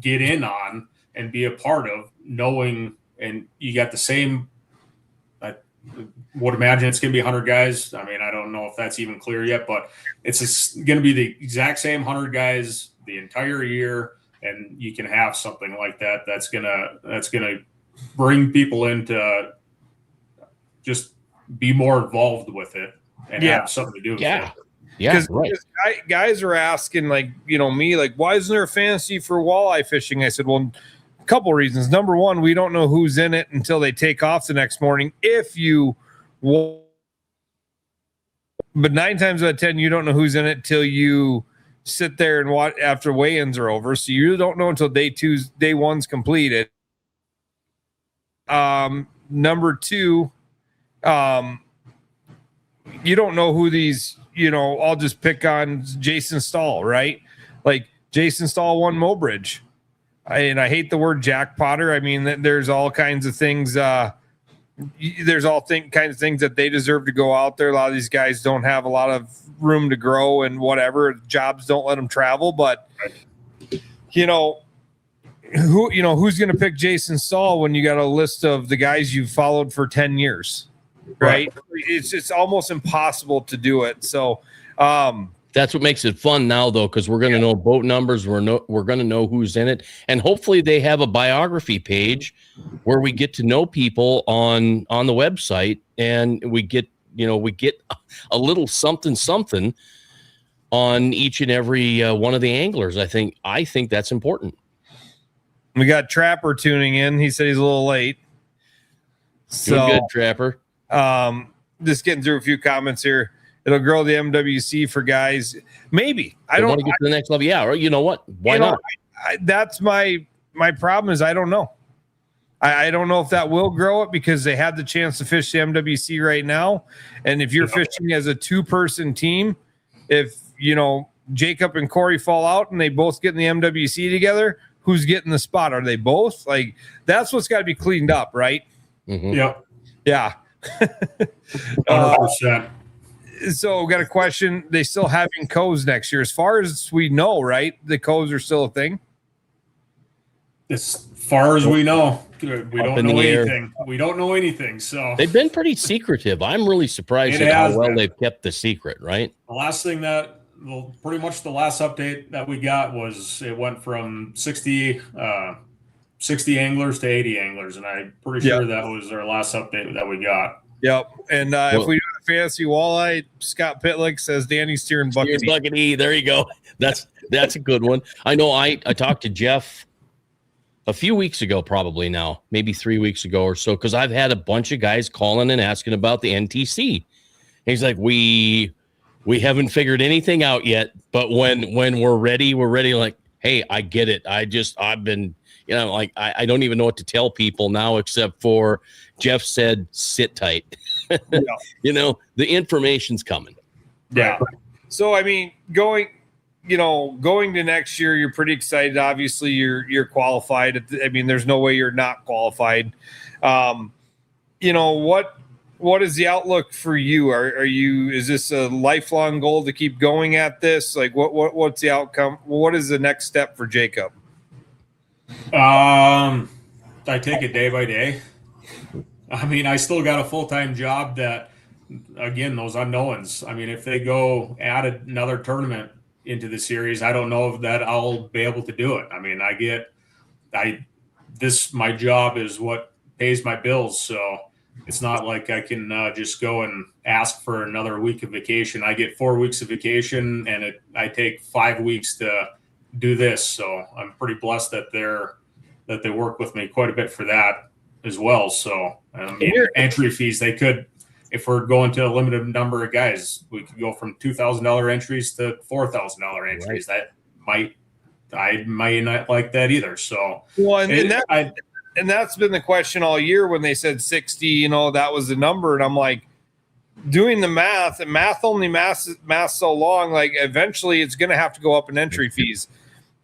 get in on and be a part of, knowing, and you got the same, I would imagine it's going to be 100 guys. I mean, I don't know if that's even clear yet, but it's going to be the exact same 100 guys the entire year, and you can have something like that. That's going to bring people into just be more involved with it and have something to do with it. Yeah, because right. Guys are asking, like, me, like, why isn't there a fantasy for walleye fishing? I said, well, a couple reasons. Number one, we don't know who's in it until they take off the next morning. But 9 times out of 10, you don't know who's in it till you sit there and watch after weigh-ins are over. So you don't know until day 1's completed. Number two, you don't know who these, I'll just pick on Jason Stahl, right? Like Jason Stahl won Mobridge. And I hate the word jackpotter. I mean, there's all kinds of things. There's kinds of things that they deserve to go out there. A lot of these guys don't have a lot of room to grow and whatever. Jobs don't let them travel. But, who's going to pick Jason Stahl when you got a list of the guys you've followed for 10 years, right? It's almost impossible to do it. So that's what makes it fun now, though, because we're going to know boat numbers. We're going to know who's in it, and hopefully they have a biography page where we get to know people on the website, and we get a little something on each and every one of the anglers. I think that's important. We got Trapper tuning in. He said he's a little late. So good, Trapper. Just getting through a few comments here. It'll grow the MWC for guys. Maybe. I don't want to get to the next level. Yeah, or you know what? Why not? That's my problem is I don't know. I don't know if that will grow it because they had the chance to fish the MWC right now. And if you're fishing as a 2-person team, if Jacob and Corey fall out and they both get in the MWC together, who's getting the spot? Are they both? Like, that's what's got to be cleaned up, right? Mm-hmm. Yeah. 100%. So we got a question. They still having coes next year. As far as we know, right? The coes are still a thing. As far as we know, we don't know anything. We don't know anything. So they've been pretty secretive. I'm really surprised at how well they've kept the secret, right? The last thing pretty much the last update that we got was it went from 60 anglers to 80 anglers, and I'm pretty sure that was our last update that we got. Yep. And if we do a fantasy walleye, Scott Pitlick says Danny's steering bucket E. There you go. That's a good one. I know I talked to Jeff a few weeks ago, probably now, maybe 3 weeks ago or so, because I've had a bunch of guys calling and asking about the NTC. And he's like, we haven't figured anything out yet, but when we're ready, like, hey, I get it. I've been, I don't even know what to tell people now, except for Jeff said, sit tight. The information's coming. Yeah. So, I mean, going to next year, you're pretty excited. Obviously you're qualified. I mean, there's no way you're not qualified. What is the outlook for you? Is this a lifelong goal to keep going at this? Like what's the outcome? What is the next step for Jacob? I take it day by day. I mean, I still got a full-time job that, again, those unknowns. I mean, if they go add another tournament into the series, I don't know that I'll be able to do it. I mean, my job is what pays my bills. So it's not like I can just go and ask for another week of vacation. I get 4 weeks of vacation, and I take 5 weeks to do this. So I'm pretty blessed that they work with me quite a bit for that as well. So entry fees, they could, if we're going to a limited number of guys, we could go from $2,000 entries to $4,000 entries. Right. That might I might not like that either. So, well, and that's been the question all year when they said 60, that was the number. And I'm like, doing the math, and math only maths so long, like eventually it's going to have to go up in entry fees.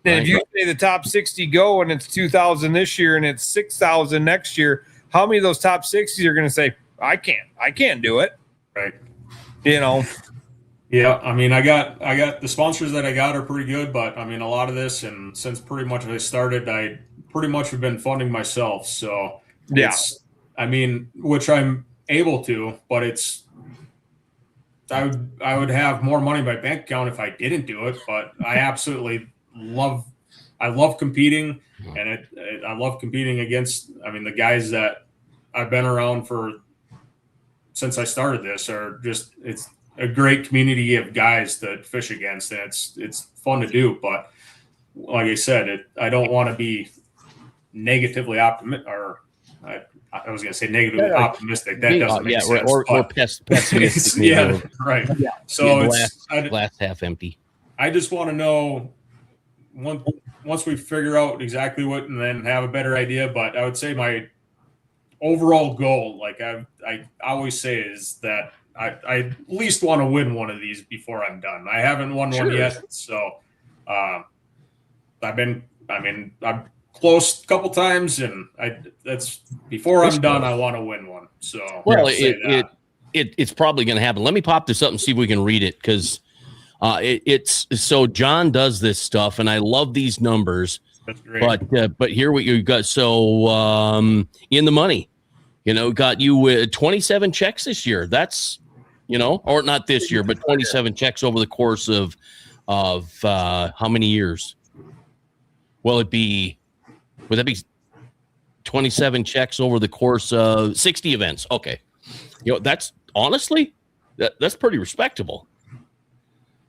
And if you say the top 60 go and it's 2,000 this year and it's 6,000 next year, how many of those top 60s are going to say, I can't do it? Right. Yeah, I mean, I got the sponsors that I got are pretty good, but I mean, a lot of this, and since pretty much I started, I pretty much have been funding myself. So I mean, which I'm able to, but I would have more money in my bank account if I didn't do it, but I absolutely love competing, and I love competing against, I mean, the guys that I've been around since I started this are just, it's a great community of guys to fish against, and it's fun to do. But like I said, I don't want to be negatively optimistic, or I was going to say negatively optimistic. That doesn't make sense. Or pessimistic. Yeah, right. Yeah. So glass half empty. I just want to know once we figure out exactly what, and then have a better idea. But I would say my overall goal, like I always say, is that I at least want to win one of these before I'm done. I haven't won one yet, so I'm close a couple times, and that's before I'm done. I want to win one. So it's probably going to happen. Let me pop this up and see if we can read it, because it's so John does this stuff, and I love these numbers. That's great. But here what you got. So in the money, got you 27 checks this year. That's or not this year, but 27 checks over the course of how many years? Well, would that be 27 checks over the course of 60 events? Okay. That's honestly, that's pretty respectable.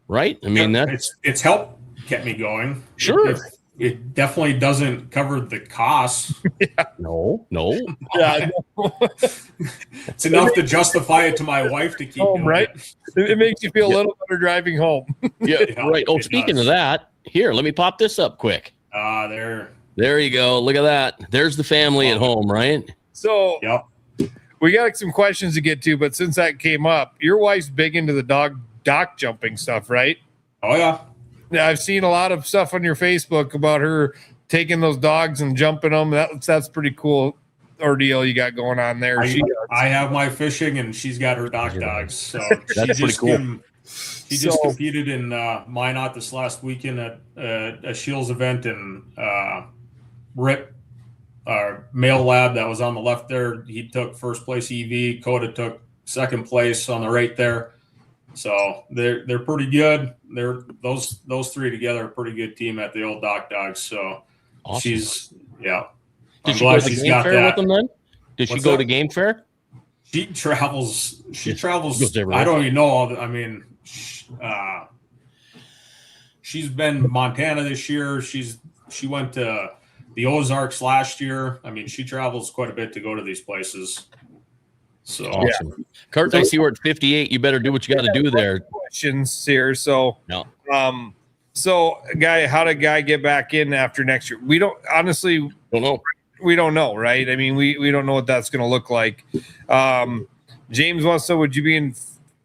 Right? I mean, it's helped get me going. Sure. It definitely doesn't cover the costs. No. Yeah, it's enough to justify it to my wife to keep home, right? It makes you feel a little better driving home. Yeah, right. Oh, speaking of that, here, let me pop this up quick. There you go. Look at that. There's the family at home, right? So we got some questions to get to, but since that came up, your wife's big into the dock jumping stuff, right? Oh, yeah. I've seen a lot of stuff on your Facebook about her taking those dogs and jumping them. That's pretty cool ordeal you got going on there. I have my fishing, and she's got her dogs. So that's pretty cool. She just competed in Minot this last weekend at a Shields event, and Rip, our male lab that was on the left there, he took first place EV. Coda took second place on the right there. So they're pretty good. Those three together are a pretty good team at the old Dogs. So awesome. Did she go to Game Fair with them then? Did she go to Game Fair? She travels. Everywhere. I don't even know all. I mean, she's been Montana this year. She went to the Ozarks last year. I mean, she travels quite a bit to go to these places. So awesome. Kurt, I see we're at 58. You better do what you got to do there. Questions here. So no. So how did Guy get back in after next year? We don't know. We don't know, right? I mean, we don't know what that's going to look like. James wants to, would you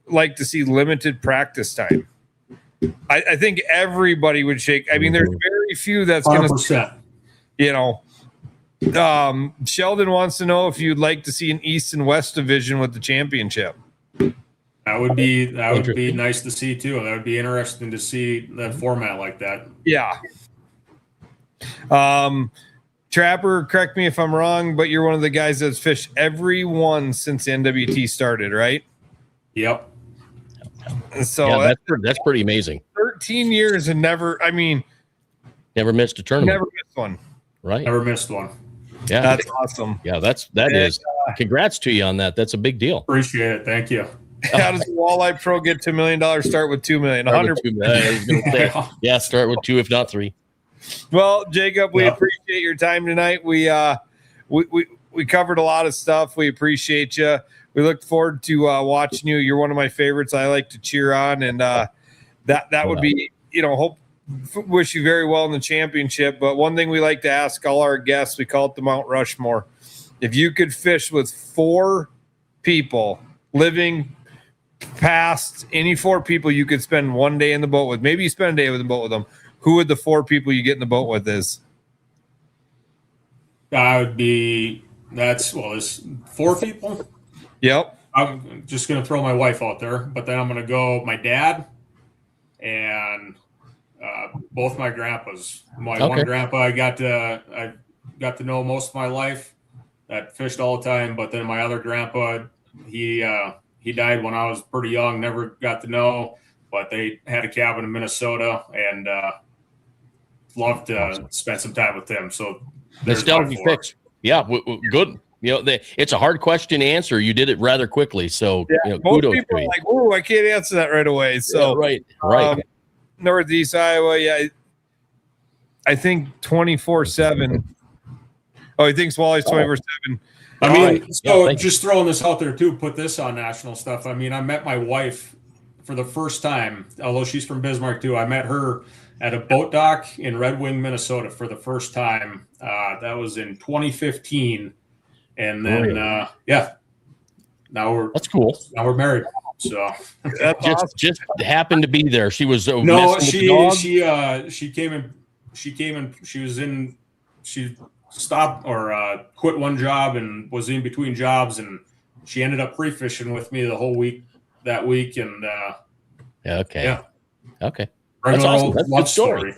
like to see limited practice time? I think everybody would shake. I mean, there's very few that's going to, Sheldon wants to know if you'd like to see an East and West division with the championship. That would be nice to see too. That would be interesting to see that format like that. Yeah. Trapper, correct me if I'm wrong, but you're one of the guys that's fished every one since the NWT started, right? Yep. So that's pretty amazing. 13 years and never missed a tournament. Never missed one. Right. Never missed one. Yeah. That's awesome. Yeah, that is. Congrats to you on that. That's a big deal. Appreciate it. Thank you. How does Walleye Pro get to $1 million? Start with $2 million. 100%. Yeah, start with 2, if not 3. Well, Jacob, we appreciate your time tonight. We covered a lot of stuff. We appreciate you. We look forward to watching you. You're one of my favorites. I like to cheer on, and that would be, wish you very well in the championship. But one thing we like to ask all our guests, we call it the Mount Rushmore. If you could fish with 4 people living past any 4 people you could spend one day in the boat with, maybe you spend a day in the boat with them, who would the 4 people you get in the boat with is? There's 4 people. Yep. I'm just going to throw my wife out there, but then I'm going to go my dad and both my grandpas. My one grandpa I got to know most of my life, that fished all the time, but then my other grandpa, he died when I was pretty young, never got to know, but they had a cabin in Minnesota and loved to spend some time with them. So nostalgia fix. Yeah, good. You know, it's a hard question to answer. You did it rather quickly, so most people are like, "Oh, I can't answer that right away." So right. Northeast Iowa, I think 24/7. Oh, he thinks Wally's 24/7. I mean, just throwing this out there too. Put this on national stuff. I mean, I met my wife for the first time, although she's from Bismarck too. I met her at a boat dock in Red Wing, Minnesota, for the first time. That was in 2015. And then, that's cool. Now we're married. So just happened to be there. She was she stopped or quit one job and was in between jobs, and she ended up pre-fishing with me the whole week that week. And okay. That's awesome. That's a good story.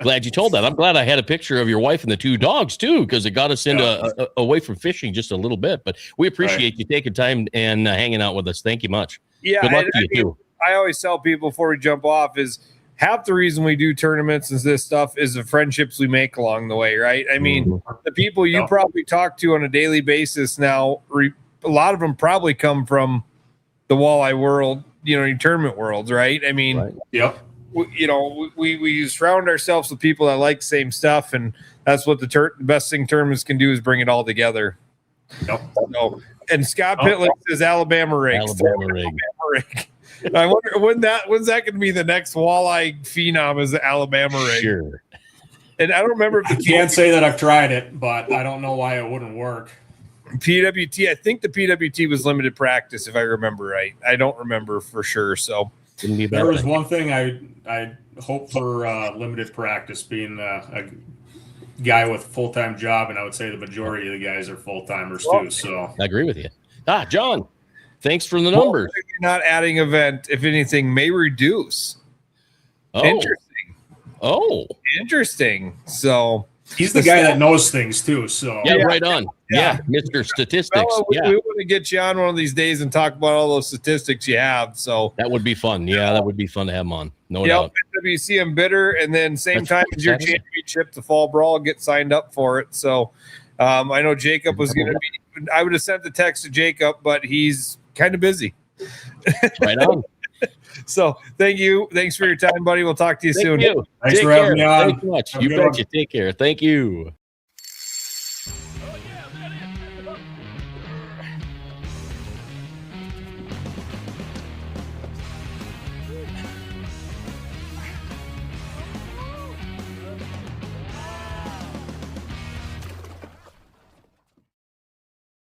glad you told that. I'm glad I had a picture of your wife and the 2 dogs too, because it got us into away from fishing just a little bit. But we appreciate you taking time and hanging out with us. Thank you much. Yeah, good luck to you too. I always tell people before we jump off is half the reason we do tournaments and this stuff is the friendships we make along the way, right? I mean, the people you probably talk to on a daily basis now, a lot of them probably come from the walleye world, your tournament worlds, right? I mean, we surround ourselves with people that like the same stuff, and that's what the best thing tournaments can do is bring it all together. So, and Scott Pitlick says Alabama rig. I wonder when's that going to be the next walleye phenom is the Alabama rig. Sure. And I don't remember if I can't say that I've tried it, but I don't know why it wouldn't work. PWT, I think the PWT was limited practice, if I remember right. I don't remember for sure. So there was one thing I hope for limited practice, being a guy with a full-time job, and I would say the majority of the guys are full-timers too. So I agree with you. John, thanks for the numbers. Not adding event, if anything, may reduce. Interesting. So he's the guy that knows things too. So right on. Yeah, Mr. Statistics. Well, we want to get you on one of these days and talk about all those statistics you have. So that would be fun. Yeah, that would be fun to have him on. No doubt. WCM bidder, and then same time as your championship, the fall brawl, get signed up for it. So I know Jacob was going to be. I would have sent the text to Jacob, but he's kind of busy. Right on. So thank you. Thanks for your time, buddy. We'll talk to you soon. Thanks for having me on. Thanks so much. You betcha. Take care. Thank you.